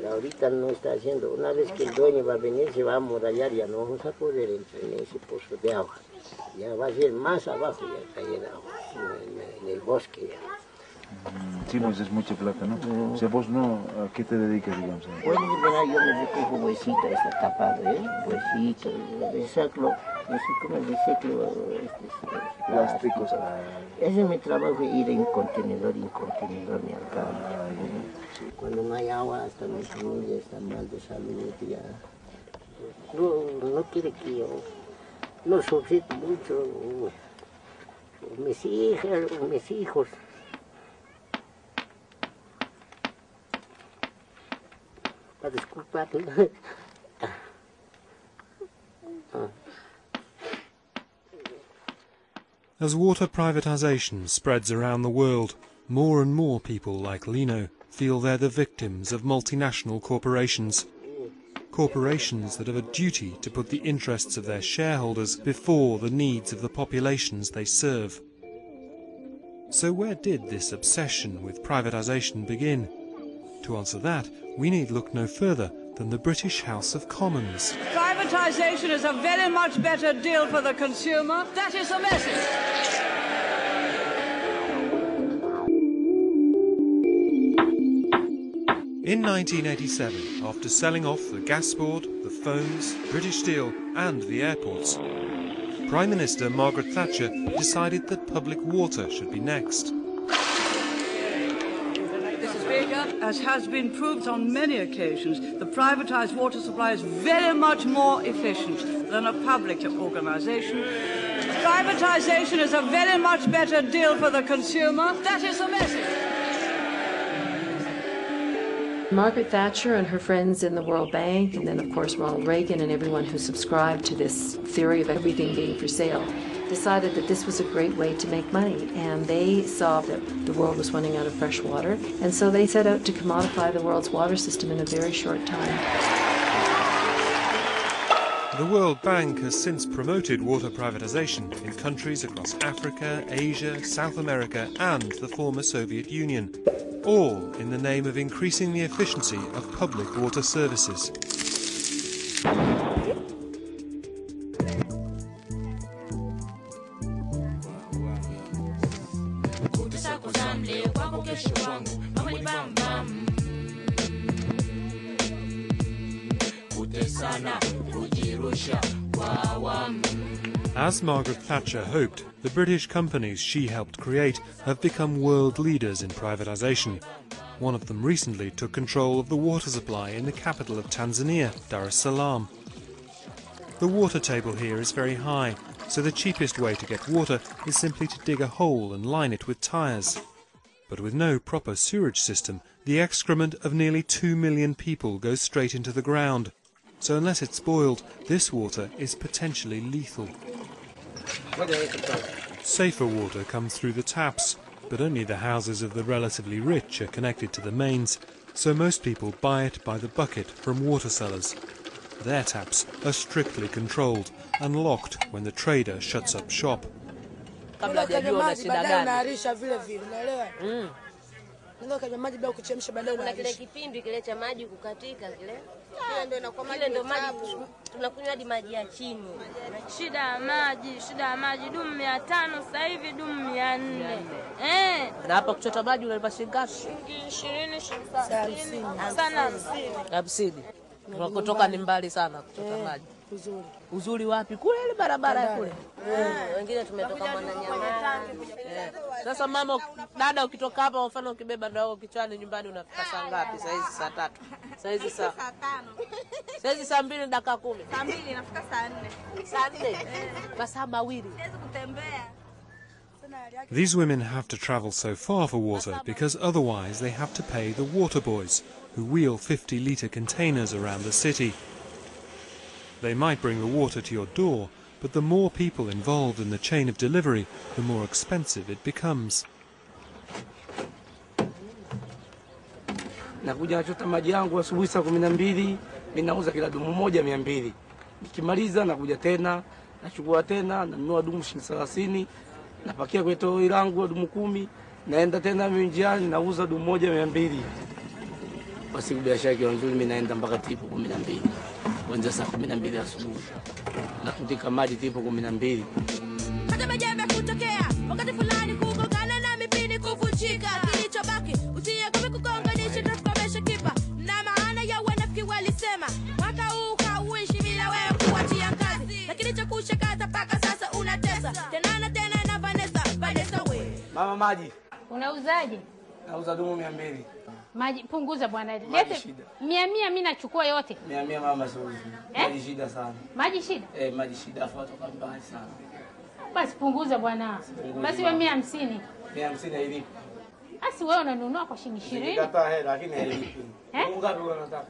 Ahorita no está haciendo, una vez que el dueño va a venir, se va a amurallar, ya no vamos a poder entrar en ese pozo de agua. Ya va a ser más abajo, ya cae el agua, en el bosque ya.
Sí, pues es mucha plata, ¿no? O sea, vos no, ¿a qué te dedicas, digamos?
Bueno, mira, yo me recojo huesito, está tapado, huesito, reciclo, no sé cómo es reciclo, plásticos. Ese es mi trabajo, ir en contenedor, mi acá. Cuando no hay agua, hasta mi familia está mal de salud, ya. No quiere que yo, no sufrí mucho. mis hijos. Disculpa.
As water privatization spreads around the world, more and more people like Lino feel they're the victims of multinational corporations. Corporations that have a duty to put the interests of their shareholders before the needs of the populations they serve. So where did this obsession with privatization begin? To answer that, we need look no further than the British House of Commons.
Privatisation is a very much better deal for the consumer. That is the message.
In 1987, after selling off the gas board, the phones, British Steel and the airports, Prime Minister Margaret Thatcher decided that public water should be next.
As has been proved on many occasions, the privatised water supply is very much more efficient than a public organisation. Privatisation is a very much better deal for the consumer. That is the message.
Margaret Thatcher and her friends in the World Bank, and then of course Ronald Reagan and everyone who subscribed to this theory of everything being for sale, decided that this was a great way to make money, and they saw that the world was running out of fresh water, and so they set out to commodify the world's water system in a very short time.
The World Bank has since promoted water privatization in countries across Africa, Asia, South America and the former Soviet Union, all in the name of increasing the efficiency of public water services. As Margaret Thatcher hoped, the British companies she helped create have become world leaders in privatisation. One of them recently took control of the water supply in the capital of Tanzania, Dar es Salaam. The water table here is very high, so the cheapest way to get water is simply to dig a hole and line it with tyres. But with no proper sewerage system, the excrement of nearly 2 million people goes straight into the ground. So unless it's boiled, this water is potentially lethal. Safer water comes through the taps, but only the houses of the relatively rich are connected to the mains, so most people buy it by the bucket from water sellers. Their taps are strictly controlled and locked when the trader shuts up shop.
Kuna kile kipindi kile cha maji kukatika kile ndio maji tunakunywa hadi maji ya chini. Shida ya maji dumu 500 sasa hivi dumu 400. Na hapa kuchota maji unalipa shilingi ngapi? 20 sana 50. Kutoka ni mbali sana kuchota maji. Uzuri wapi? Kule ile barabara kule. Wengine tumetoka Mwananyamala. Sasa mama, dada ukitoka hapa kwa mfano ukibeba ndoo kichwani nyumbani unafika saa ngapi? Saa hizi saa 3. Saa hizi saa 5. Saa hizi saa 2 dakika 10. Saa 2 nafika saa 4. Saa 4. Masaa mawili. Siwezi kutembea.
These women have to travel so far for water because otherwise they have to pay the water boys, who wheel 50-litre containers around the city. They might bring the water to your door, but the more people involved in the chain of delivery, the more expensive it becomes.
Nakuja nachota maji yangu asubuhi saa 12, ninauza kila dumu moja 200. Nikimaliza nakuja tena, nachukua tena, nanunua dumu shilingi 30, napakia kwenye toroli langu dumu 10, naenda tena njiani nauza dumu moja 200. Basi biashara yake nzuri, mimi naenda mpaka tipo 12. Kuanzia saa 12 asubuhi. Nakutika maji tipo 12.
Hata majembe kutokea, wakati fulani kugongana na mipini kuvunjika. Kilichobaki usiye kama kugonganisha tukomesha kipa. Na maana ya wanafiki walisema, mwaka huu hauishi bila wewe kuachia kazi. Lakini cha kushakaza paka sasa unatesa. Tena na Vanessa wewe.
Mama maji.
Unauzaje?
Nauza dumu 200.
Maji punguza bwana. Lete 100 mimi nachukua yote.
100 mama sauzi. Maji shida sana.
Maji shida?
Maji shida afu watu mbali sana.
Basi punguza bwana. Basi wewe 150.
150 hailipi.
Basi wewe unanunua kwa shilingi 20.
Nilikataa hela lakini hailipi.
Eh?
Ngapi unataka?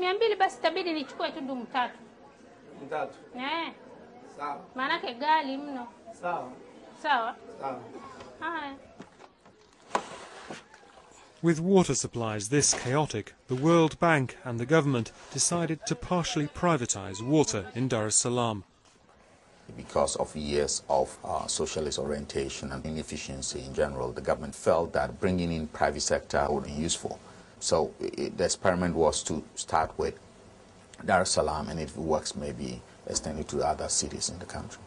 200 basi itabidi nichukue tu ndumu 3.
3.
Eh.
Sawa.
Maanake gali mno.
Sawa.
Sawa.
Sawa.
Haya.
With water supplies this chaotic, the World Bank and the government decided to partially privatize water in Dar es Salaam.
Because of years of socialist orientation and inefficiency in general, the government felt that bringing in private sector would be useful. So the experiment was to start with Dar es Salaam, and if it works, maybe extend it to other cities in the country.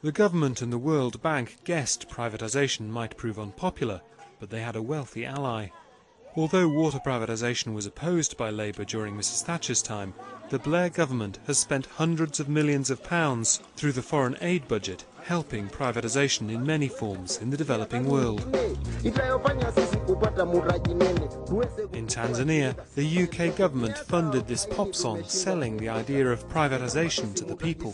The government and the World Bank guessed privatization might prove unpopular, but they had a wealthy ally. Although water privatization was opposed by Labour during Mrs Thatcher's time, the Blair government has spent hundreds of millions of pounds through the foreign aid budget, helping privatization in many forms in the developing world. In Tanzania, the UK government funded this pop song selling the idea of privatization to the people.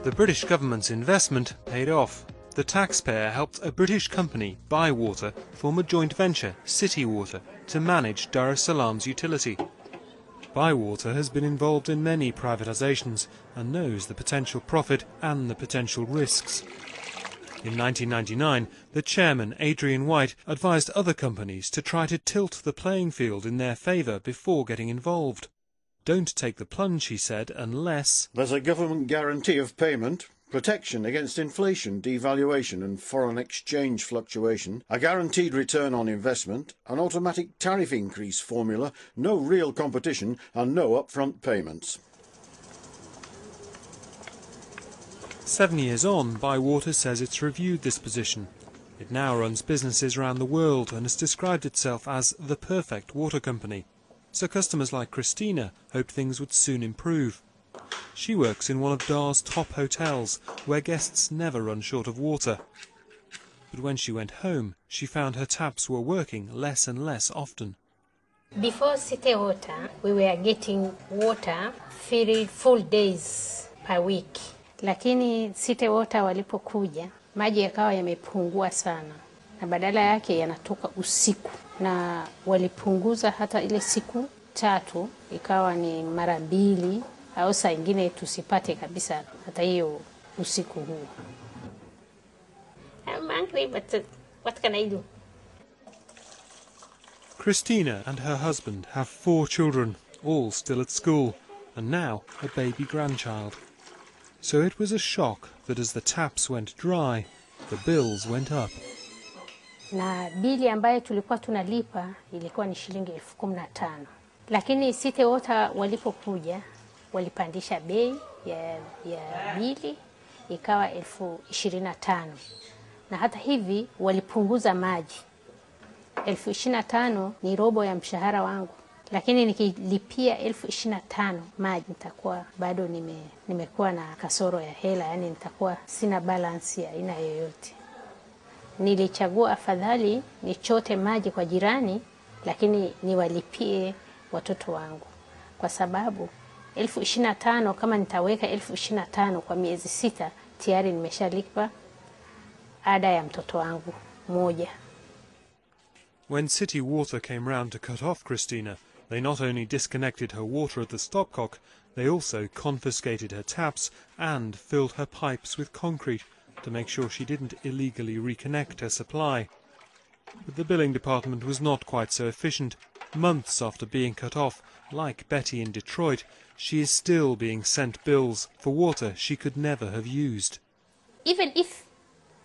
The British government's investment paid off. The taxpayer helped a British company, Bywater, form a joint venture, City Water, to manage Dar es Salaam's utility. Bywater has been involved in many privatizations and knows the potential profit and the potential risks. In 1999, the chairman, Adrian White, advised other companies to try to tilt the playing field in their favour before getting involved. Don't take the plunge, he said, unless
there's a government guarantee of payment, protection against inflation, devaluation and foreign exchange fluctuation, a guaranteed return on investment, an automatic tariff increase formula, no real competition and no upfront payments.
7 years on, Bywater says it's reviewed this position. It now runs businesses around the world and has described itself as the perfect water company. So customers like Christina hoped things would soon improve. She works in one of Dar's top hotels, where guests never run short of water. But when she went home, she found her taps were working less and less often.
Before City Water, we were getting water 3 full days per week. Lakini City Water walipokuja, maji yakawa yamepungua sana. Na badala yake yanatoka usiku. Na walipunguza hata ile siku 3 ikawa ni mara 2 au saa ingine tusipate kabisa hata hiyo usiku huu. I'm angry, but what can I do?
Christina and her husband have 4 children, all still at school, and now a baby grandchild. So it was a shock that as the taps went dry, the bills went up.
Na bili ambayo tulikuwa tunalipa ilikuwa ni shilingi 15,000. Lakini City Water walipokuja walipandisha bei ya bili ikawa 25,000. Na hata hivi walipunguza maji. 25,000 ni robo ya mshahara wangu. Lakini nikilipia 25,000 maji nitakuwa bado nimekuwa na kasoro ya hela, yani nitakuwa sina balance ya aina yoyote. Nilichagua afadhali nichote maji kwa jirani, lakini niwalipie watoto wangu. Kwa sababu 25,000 kama nitaweka 25,000 kwa miezi 6, tayari nimeshalipa ada ya mtoto wangu moja.
When City Water came round to cut off Christina, they not only disconnected her water at the stopcock, they also confiscated her taps and filled her pipes with concrete to make sure she didn't illegally reconnect her supply. But the billing department was not quite so efficient. Months after being cut off, like Betty in Detroit, she is still being sent bills for water she could never have used.
Even if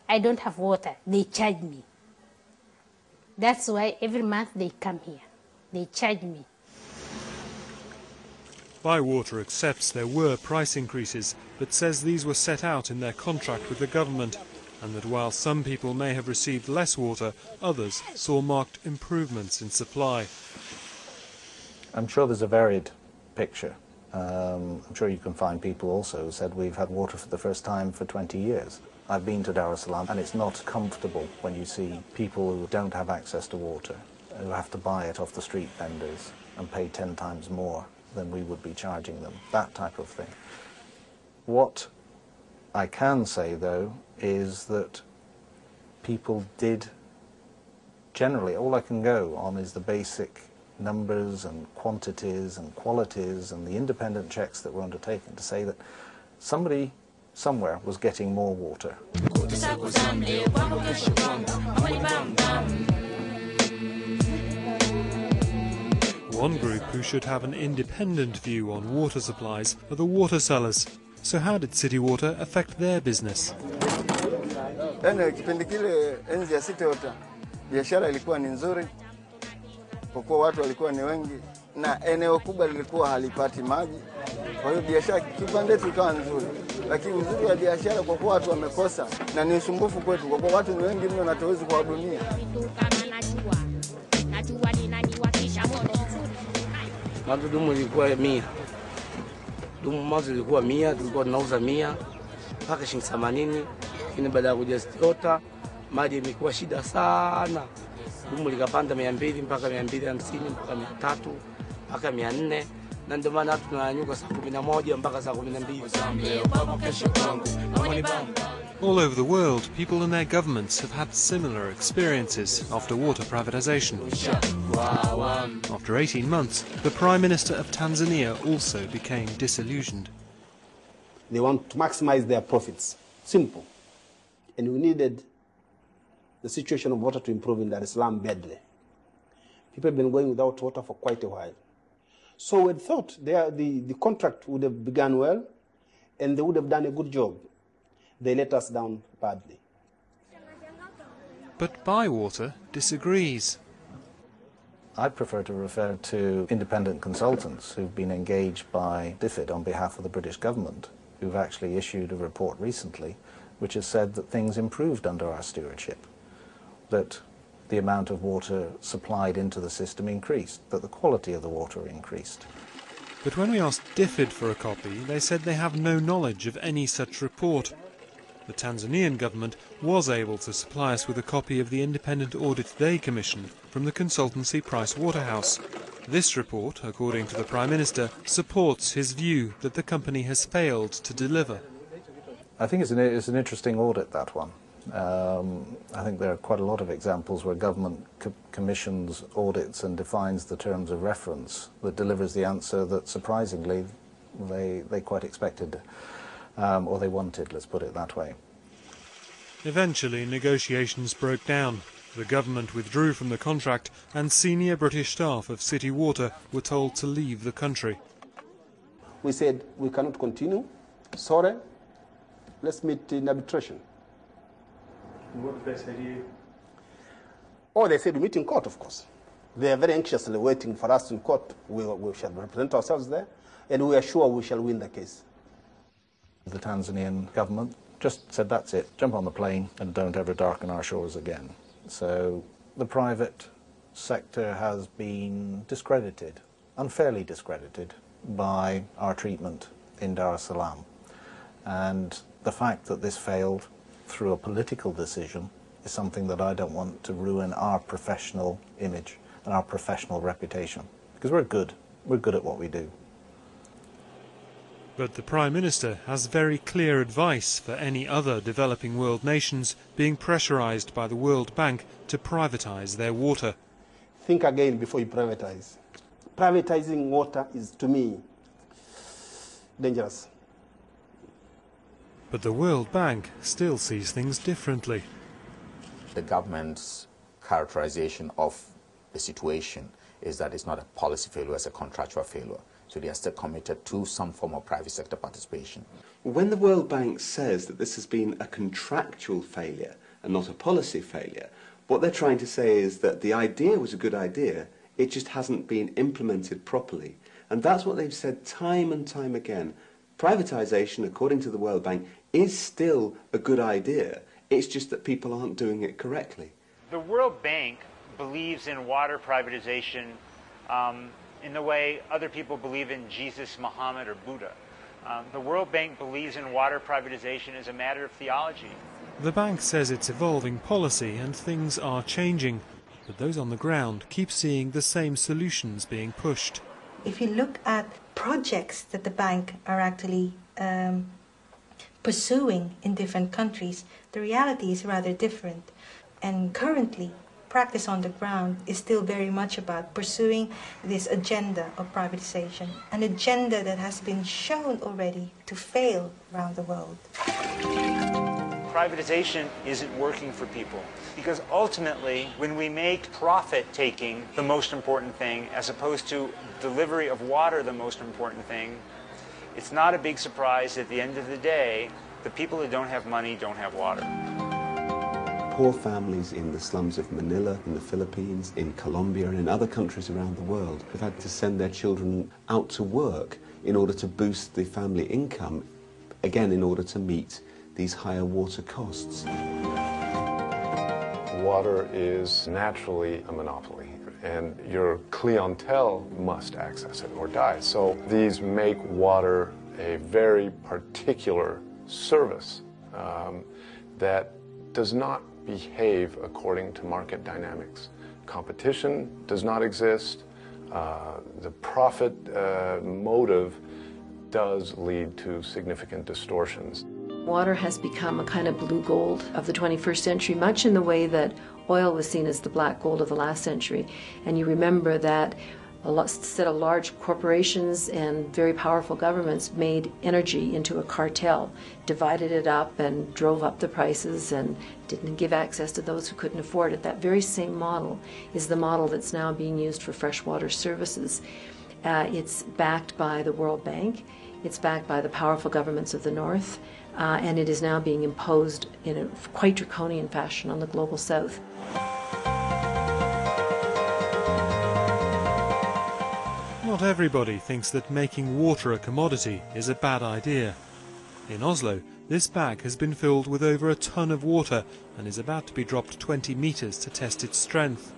I don't have water, they charge me. That's why every month they come here. They charge me.
Bywater accepts there were price increases, but says these were set out in their contract with the government, and that while some people may have received less water, others saw marked improvements in supply.
I'm sure there's a varied picture
I'm sure you can find people also who said we've had water for the first time for 20 years. I've been to Dar es Salaam, and it's not comfortable when you see people who don't have access to water, who have to buy it off the street vendors and pay 10 times more than we would be charging them, that type of thing. What I can say, though, is that people did generally, all I can go on is the basic numbers and quantities and qualities and the independent checks that were undertaken to say that somebody somewhere was getting more water.
One group who should have an independent view on water supplies are the water sellers. So how did City Water affect their business?
Kipindi kile enzi ya City Water biashara ilikuwa ni nzuri kwa kuwa watu walikuwa ni wengi na eneo kubwa lilikuwa halipati maji. Kwa hiyo biashara kipande chetu ikawa nzuri. Lakini uzuri wa biashara kwa kuwa watu wamekosa na ni usumbufu kwetu kwa kuwa watu ni wengi mno na hatuwezi kuwahudumia.
Mwanzo dumu ilikuwa 100. Dumu mwanzo ilikuwa 100, tulikuwa tunauza 100 mpaka shilingi 80. Lakini baada ya kuja City Water maji imekuwa shida sana. Dumu likapanda 200 mpaka 250 mpaka 300 mpaka 400. Na ndio maana watu tunanyuka saa 11 mpaka saa 12.
All over the world, people and their governments have had similar experiences after water privatization. After 18 months, the Prime Minister of Tanzania also became disillusioned.
They want to maximize their profits. Simple. And we needed the situation of water to improve in Dar es Salaam badly. People have been going without water for quite a while. So we thought the contract would have begun well and they would have done a good job. They let us down badly.
But Bywater disagrees.
I prefer to refer to independent consultants who've been engaged by DFID on behalf of the British government, who've actually issued a report recently which has said that things improved under our stewardship, that the amount of water supplied into the system increased, that the quality of the water increased.
But when we asked DFID for a copy, they said they have no knowledge of any such report. The Tanzanian government was able to supply us with a copy of the independent audit they commissioned from the consultancy Price Waterhouse. This report, according to the Prime Minister, supports his view that the company has failed to deliver.
I think it's an interesting audit, that one. I think there are quite a lot of examples where government commissions audits and defines the terms of reference that delivers the answer that, surprisingly, they quite expected, or they wanted, let's put it that way.
Eventually, negotiations broke down. The government withdrew from the contract, and senior British staff of City Water were told to leave the country.
We said, we cannot continue. Sorry, let's meet in arbitration.
What did they say to you?
Oh, they said we meet in court, of course. They are very anxiously waiting for us in court. We shall represent ourselves there, and we are sure we shall win the case.
The Tanzanian government just said, that's it, jump on the plane and don't ever darken our shores again. So the private sector has been discredited, unfairly discredited, by our treatment in Dar es Salaam. And the fact that this failed through a political decision is something that I don't want to ruin our professional image and our professional reputation, because we're good at what we do.
But the Prime Minister has very clear advice for any other developing world nations being pressurised by the World Bank to privatise their water.
Think again before you privatise. Privatising water is, to me, dangerous.
But the World Bank still sees things differently.
The government's characterization of the situation is that it's not a policy failure, it's a contractual failure. So they are still committed to some form of private sector participation.
When the World Bank says that this has been a contractual failure and not a policy failure, what they're trying to say is that the idea was a good idea, it just hasn't been implemented properly. And that's what they've said time and time again. Privatisation, according to the World Bank, is still a good idea. It's just that people aren't doing it correctly.
The World Bank believes in water privatization in the way other people believe in Jesus, Muhammad, or Buddha. The World Bank believes in water privatization as a matter of theology.
The bank says it's evolving policy and things are changing, but those on the ground keep seeing the same solutions being pushed.
If you look at projects that the bank are actually pursuing in different countries, the reality is rather different. And currently, practice on the ground is still very much about pursuing this agenda of privatization, an agenda that has been shown already to fail around the world.
Privatization isn't working for people because ultimately when we make profit-taking the most important thing as opposed to delivery of water the most important thing, it's not a big surprise that at the end of the day the people who don't have money don't have water.
Poor families in the slums of Manila, in the Philippines, in Colombia and in other countries around the world have had to send their children out to work in order to boost the family income, again in order to meet these higher water costs.
Water is naturally a monopoly, and your clientele must access it or die. So these make water a very particular service that does not behave according to market dynamics. Competition does not exist. The profit motive does lead to significant distortions.
Water has become a kind of blue gold of the 21st century, much in the way that oil was seen as the black gold of the last century. And you remember that a set of large corporations and very powerful governments made energy into a cartel, divided it up and drove up the prices and didn't give access to those who couldn't afford it. That very same model is the model that's now being used for freshwater services. It's backed by the World Bank, it's backed by the powerful governments of the North, and it is now being imposed in a quite draconian fashion on the global South.
Not everybody thinks that making water a commodity is a bad idea. In Oslo, this bag has been filled with over a ton of water and is about to be dropped 20 meters to test its strength.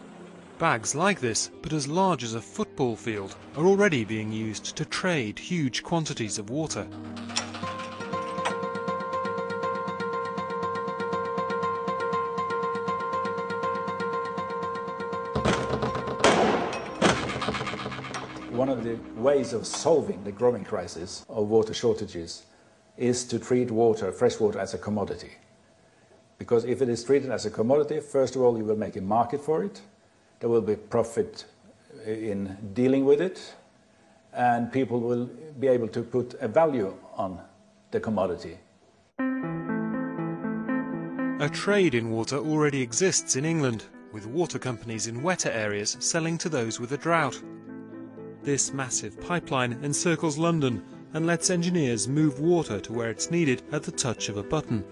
Bags like this, but as large as a football field, are already being used to trade huge quantities of water.
One of the ways of solving the growing crisis of water shortages is to treat water, fresh water, as a commodity. Because if it is treated as a commodity, first of all, you will make a market for it. There will be profit in dealing with it, and people will be able to put a value on the commodity.
A trade in water already exists in England, with water companies in wetter areas selling to those with a drought. This massive pipeline encircles London and lets engineers move water to where it's needed at the touch of a button.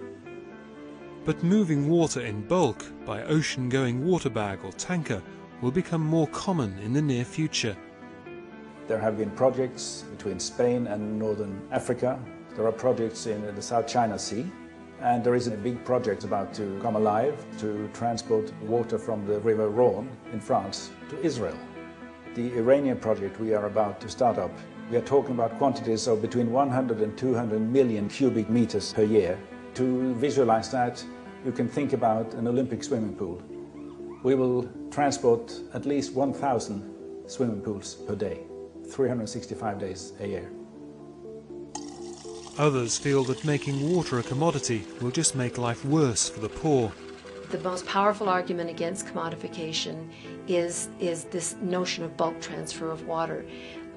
But moving water in bulk by ocean-going water bag or tanker will become more common in the near future.
There have been projects between Spain and Northern Africa. There are projects in the South China Sea. And there is a big project about to come alive to transport water from the River Rhône in France to Israel. The Iranian project we are about to start up, we are talking about quantities of between 100 and 200 million cubic meters per year. To visualize that, you can think about an Olympic swimming pool. We will transport at least 1,000 swimming pools per day, 365 days a year.
Others feel that making water a commodity will just make life worse for the poor.
The most powerful argument against commodification is this notion of bulk transfer of water.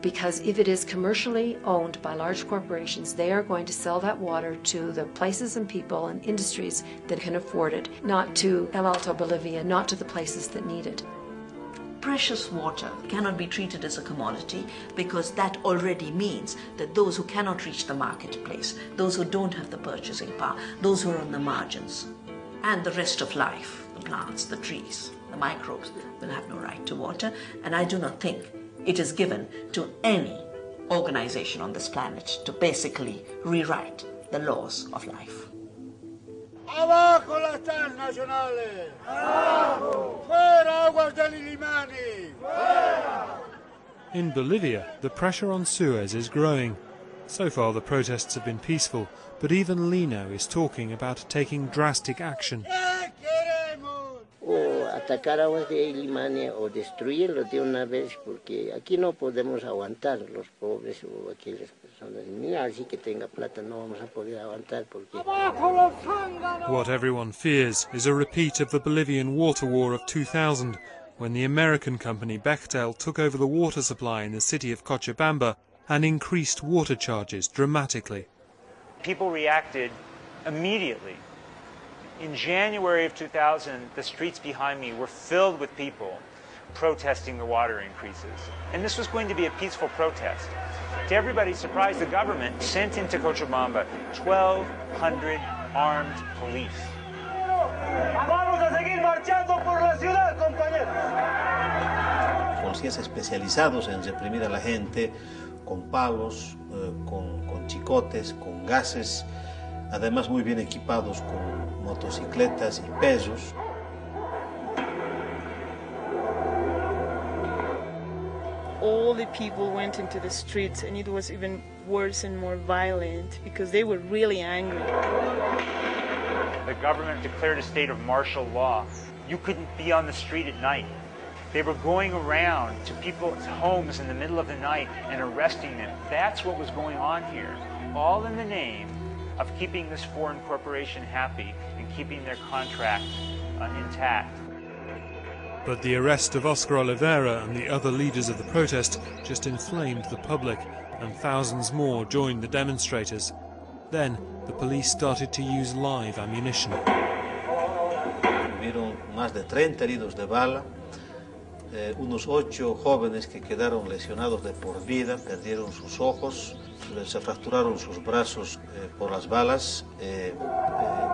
Because if it is commercially owned by large corporations, they are going to sell that water to the places and people and industries that can afford it, not to El Alto Bolivia, not to the places that need it.
Precious water cannot be treated as a commodity because that already means that those who cannot reach the marketplace, those who don't have the purchasing power, those who are on the margins, and the rest of life, the plants, the trees, the microbes, will have no right to water. And I do not think it is given to any organization on this planet to basically rewrite the laws of life.
Abajo las transnacionales. Abajo. Fuera aguas del Illimani. Fuera.
In Bolivia, the pressure on Suez is growing. So far the protests have been peaceful, but even Lino is talking about taking drastic action.
O atacar aguas de Limania o destruirlo de una vez, porque aquí no podemos aguantar los pobres o aquellas personas. Ni así que tenga plata no vamos a poder aguantar porque...
What everyone fears is a repeat of the Bolivian water war of 2000, when the American company Bechtel took over the water supply in the city of Cochabamba and increased water charges dramatically.
People reacted immediately. In January of 2000, the streets behind me were filled with people protesting the water increases. And this was going to be a peaceful protest. To everybody's surprise, the government sent into Cochabamba 1,200 armed police.
Vamos a seguir marchando por la ciudad, compañeros.
Policías especializados en reprimir a la gente con palos, con chicotes, con gases, además muy bien equipados con motocicletas y pesos.
All the people went into the streets, and it was even worse and more violent because they were really angry.
The government declared a state of martial law. You couldn't be on the street at night. They were going around to people's homes in the middle of the night and arresting them. That's what was going on here, all in the name of keeping this foreign corporation happy and keeping their contract intact.
But the arrest of Oscar Oliveira and the other leaders of the protest just inflamed the public, and thousands more joined the demonstrators. Then the police started to use live ammunition.
Hubieron más de 30 heridos de bala, unos 8 jóvenes que quedaron lesionados de por vida, perdieron sus ojos, se fracturaron sus brazos por las balas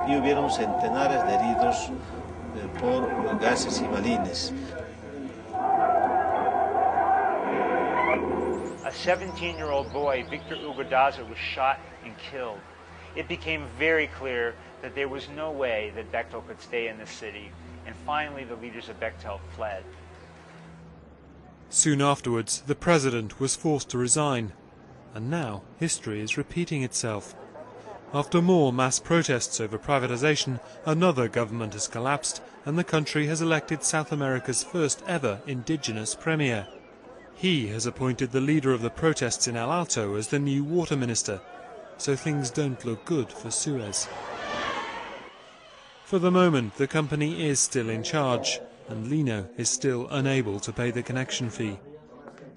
y hubieron centenares de heridos por gases y balines.
A 17-year-old boy, Victor Hugo Daza, was shot and killed. It became very clear that there was no way that Bechtel could stay in the city, and finally the leaders of Bechtel fled.
Soon afterwards, the president was forced to resign, and now history is repeating itself. After more mass protests over privatization, another government has collapsed, and the country has elected South America's first ever indigenous premier. He has appointed the leader of the protests in El Alto as the new water minister, so things don't look good for Suez. For the moment, the company is still in charge, and Lino is still unable to pay the connection fee.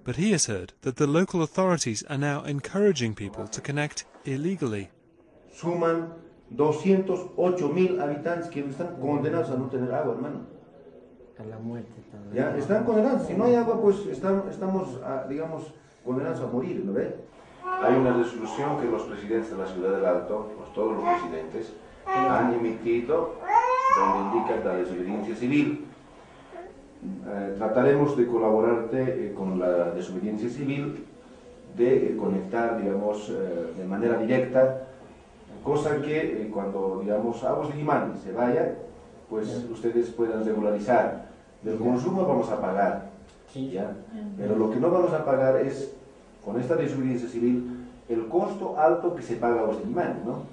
But he has heard that the local authorities are now encouraging people to connect illegally.
Suman 208,000 habitantes que están condenados a no tener agua, hermano.
A la muerte también.
Ya, están condenados. Si no hay agua, pues estamos, digamos, condenados a morir, ¿no ve? Hay una resolución que los presidentes de la ciudad del Alto, todos los presidentes, han emitido donde indican la desobediencia civil. Trataremos de colaborarte con la desobediencia civil, de conectar, digamos, de manera directa, cosa que cuando, digamos, Aguas de Limán se vaya, pues ustedes puedan regularizar. Del consumo vamos a pagar, ¿ya? Pero lo que no vamos a pagar es, con esta desobediencia civil, el costo alto que se paga a Aguas de Limán, ¿no?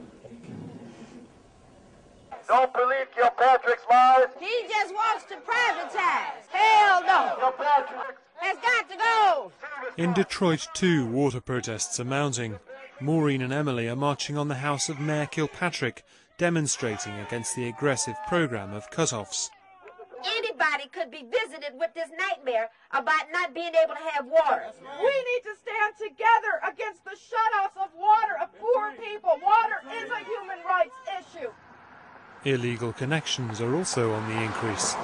Don't believe Kilpatrick's lies.
He just wants to privatize. Hell no.
Kilpatrick
It's got to go.
In Detroit, too, water protests are mounting. Maureen and Emily are marching on the house of Mayor Kilpatrick, demonstrating against the aggressive program of cut-offs.
Anybody could be visited with this nightmare about not being able to have water.
We need to stand together against the shutoffs of water of poor people. Water is a human rights issue.
Illegal connections are also on the increase.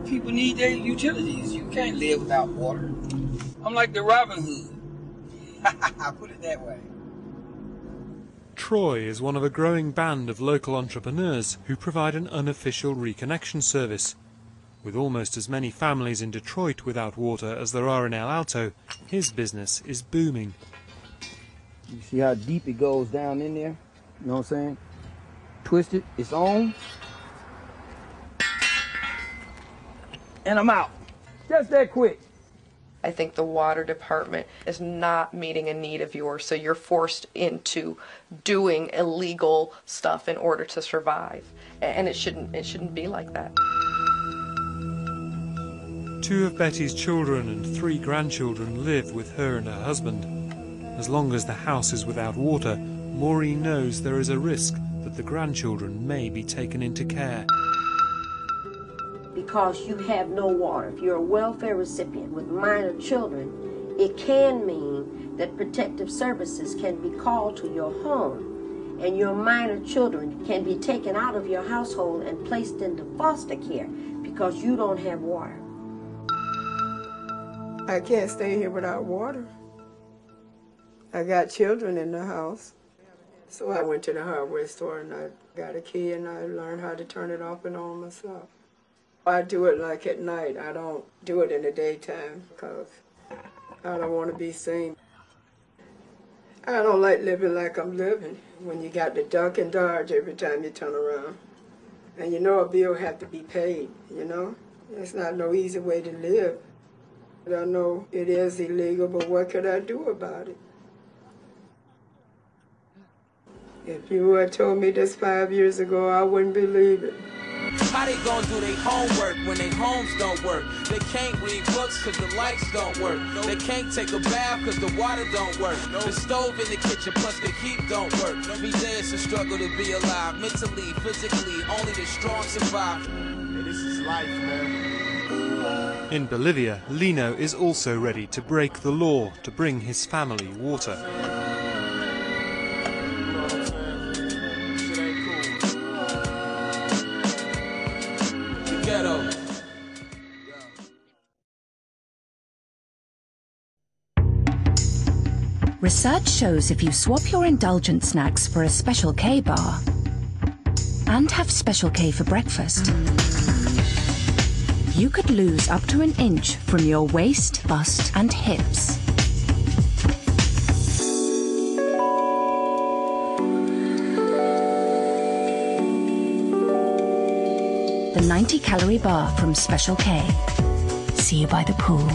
People need their utilities. You can't live without water. I'm like the Robin Hood. Put it that way.
Troy is one of a growing band of local entrepreneurs who provide an unofficial reconnection service. With almost as many families in Detroit without water as there are in El Alto, his business is booming.
You see how deep it goes down in there? You know what I'm saying? Twist it, it's on. And I'm out. Just that quick.
I think the water department is not meeting a need of yours, so you're forced into doing illegal stuff in order to survive. And it shouldn't be like that.
2 of Betty's children and 3 grandchildren live with her and her husband. As long as the house is without water, Maureen knows there is a risk that the grandchildren may be taken into care.
Because you have no water. If you're a welfare recipient with minor children, it can mean that protective services can be called to your home, and your minor children can be taken out of your household and placed into foster care because you don't have water.
I can't stay here without water. I got children in the house. So I went to the hardware store and I got a key and I learned how to turn it off and on myself. I do it like at night. I don't do it in the daytime because I don't want to be seen. I don't like living like I'm living when you got to duck and dodge every time you turn around. And you know a bill have to be paid, you know? It's not no easy way to live. I know it is illegal, but what could I do about it? If you had told me this 5 years ago, I wouldn't believe it.
How they gonna do their homework when their homes don't work? They can't read books cause the lights don't work. They can't take a bath cause the water don't work. The stove in the kitchen plus the heat don't work. Every day it's a struggle to be alive. Mentally, physically, only the strong survive.
Hey, this is life, man.
In Bolivia, Lino is also ready to break the law to bring his family water.
Research shows if you swap your indulgent snacks for a Special K bar and have Special K for breakfast, you could lose up to an inch from your waist, bust and hips. The 90-calorie bar from Special K. See you by the pool.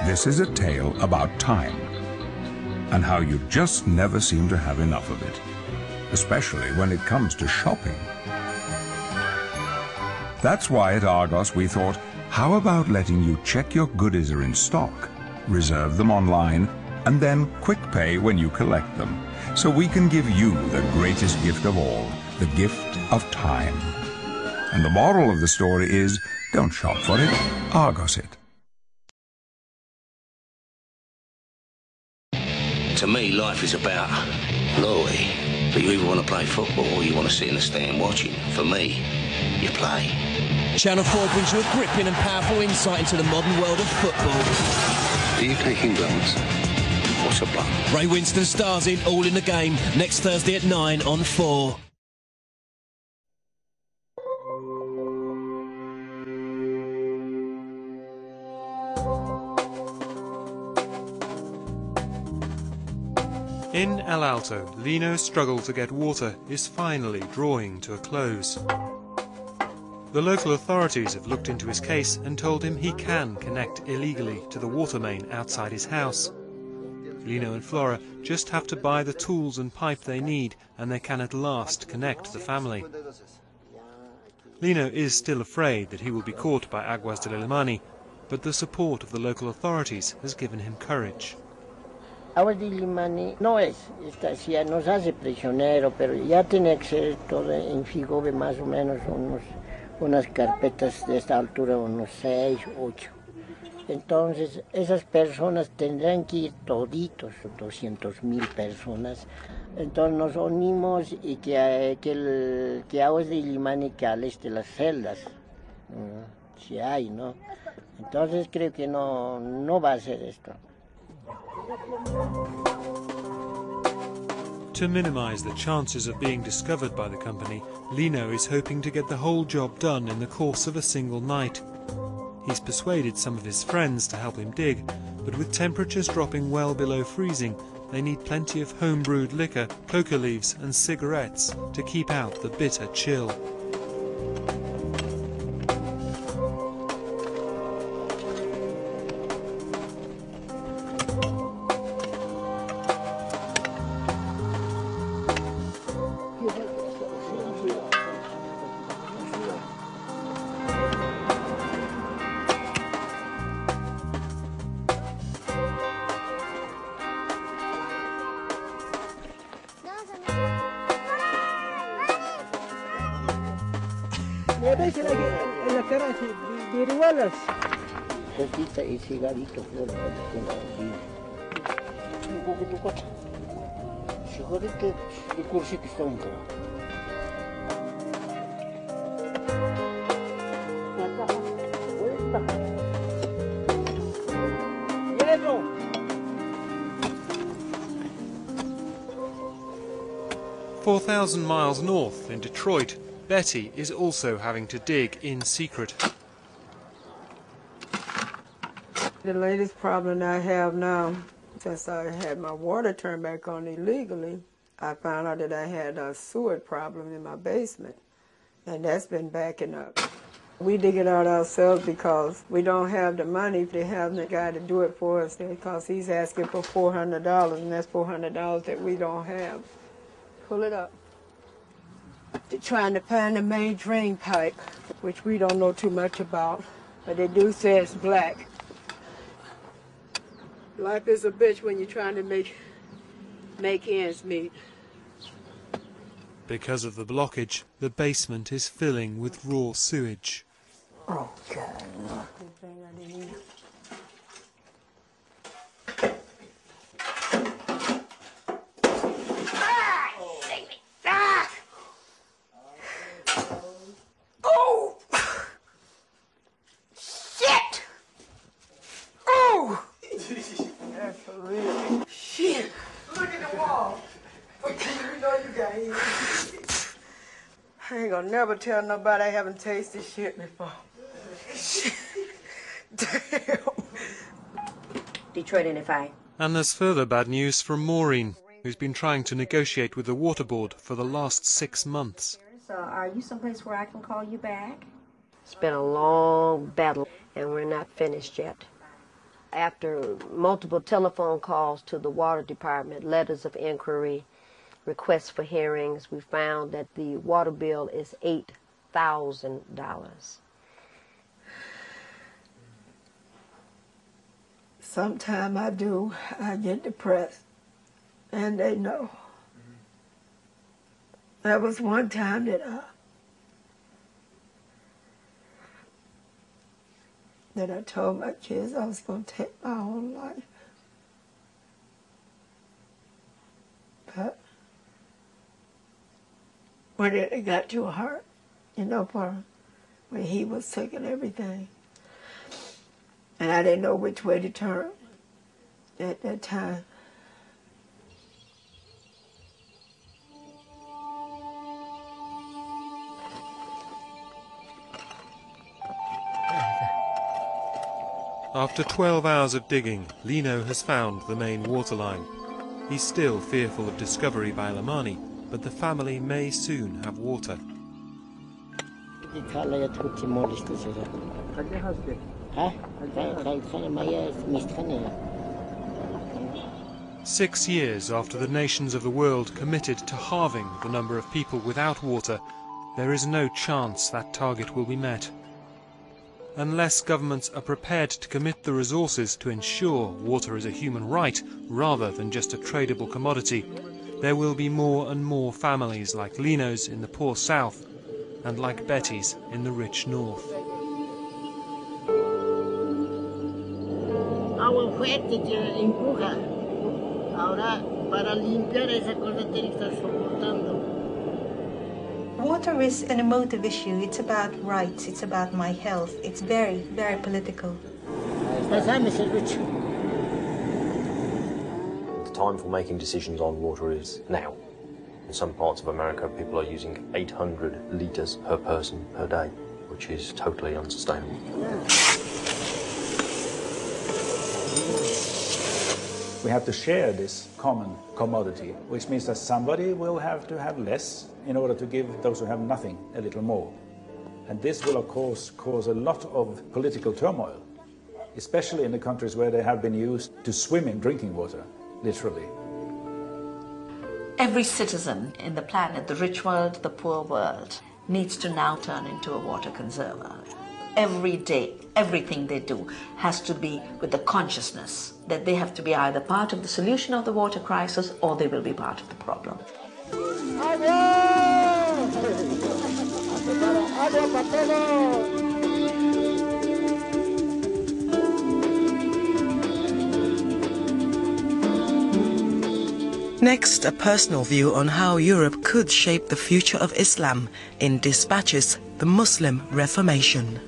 This is a tale about time and how you just never seem to have enough of it, especially when it comes to shopping. That's why at Argos we thought, how about letting you check your goodies are in stock, reserve them online, and then quick pay when you collect them, so we can give you the greatest gift of all, the gift of time. And the moral of the story is, don't shop for it, Argos it.
To me, life is about loyalty. But you either want to play football or you want to sit in the stand watching. For me, you play.
Channel 4 brings you a gripping and powerful insight into the modern world of football.
Are you taking blows? What's a blow?
Ray Winston stars in All in the Game next Thursday at 9 on 4.
In El Alto, Lino's struggle to get water is finally drawing to a close. The local authorities have looked into his case and told him he can connect illegally to the water main outside his house. Lino and Flora just have to buy the tools and pipe they need, and they can at last connect the family. Lino is still afraid that he will be caught by Aguas del Illimani, but the support of the local authorities has given him courage.
Aguas del Illimani no es, nos hace prisionero, pero ya tiene que ser todo en Figove más o menos unas carpetas de esta altura, unos 6, 8. Entonces, esas personas tendrán que ir toditos, 200,000 personas. Entonces nos unimos y que Aguas del Illimani que aliste las celdas, si hay, ¿no? Entonces creo que no va a ser esto.
To minimize the chances of being discovered by the company, Lino is hoping to get the whole job done in the course of a single night. He's persuaded some of his friends to help him dig, but with temperatures dropping well below freezing, they need plenty of home-brewed liquor, coca leaves and cigarettes to keep out the bitter chill.
parece en la cara de igualas. Cosita y cigarrito por cigarrito de cursi que está en cara. Eso.
4,000 miles north in Detroit, Betty is also having to dig in secret.
The latest problem I have now, since I had my water turned back on illegally, I found out that I had a sewer problem in my basement, and that's been backing up. We dig it out ourselves because we don't have the money to have the guy to do it for us, because he's asking for $400, and that's $400 that we don't have. Pull it up. They're trying to find the main drain pipe, which we don't know too much about, but they do say it's black. Life is a bitch when you're trying to make ends meet.
Because of the blockage, the basement is filling with raw sewage.
Oh, God.
Oh! Shit! Oh!
That's for real. Shit! Look at the wall. You know you got here. I ain't gonna never tell nobody I haven't tasted shit before. Shit. Damn.
Detroit NFI.
And there's further bad news from Maureen, who's been trying to negotiate with the water board for the last 6 months.
So are you someplace where I can call you back? It's been a long battle, and we're not finished yet. After multiple telephone calls to the water department, letters of inquiry, requests for hearings, we found that the water bill is $8,000.
Sometime I get depressed, and they know. There was one time that I told my kids I was going to take my own life. But when it got too hard, when he was taking everything, and I didn't know which way to turn at that time.
After 12 hours of digging, Lino has found the main water line. He's still fearful of discovery by Lamani, but the family may soon have water. 6 years after the nations of the world committed to halving the number of people without water, there is no chance that target will be met. Unless governments are prepared to commit the resources to ensure water is a human right rather than just a tradable commodity, there will be more and more families like Lino's in the poor south and like Betty's in the rich north.
Agua fuerte que empuja. Ahora, para limpiar esa cosa tiene que estar soportando.
Water is an emotive issue. It's about rights. It's about my health. It's very, very political.
The time for making decisions on water is now. In some parts of America, people are using 800 litres per person per day, which is totally unsustainable.
We have to share this common commodity, which means that somebody will have to have less in order to give those who have nothing a little more. And this will, of course, cause a lot of political turmoil, especially in the countries where they have been used to swim in drinking water, literally.
Every citizen in the planet, the rich world, the poor world, needs to now turn into a water conserver. Every day, everything they do has to be with the consciousness that they have to be either part of the solution of the water crisis or they will be part of the problem.
Agua para todos.
Next, a personal view on how Europe could shape the future of Islam in Dispatches, the Muslim Reformation.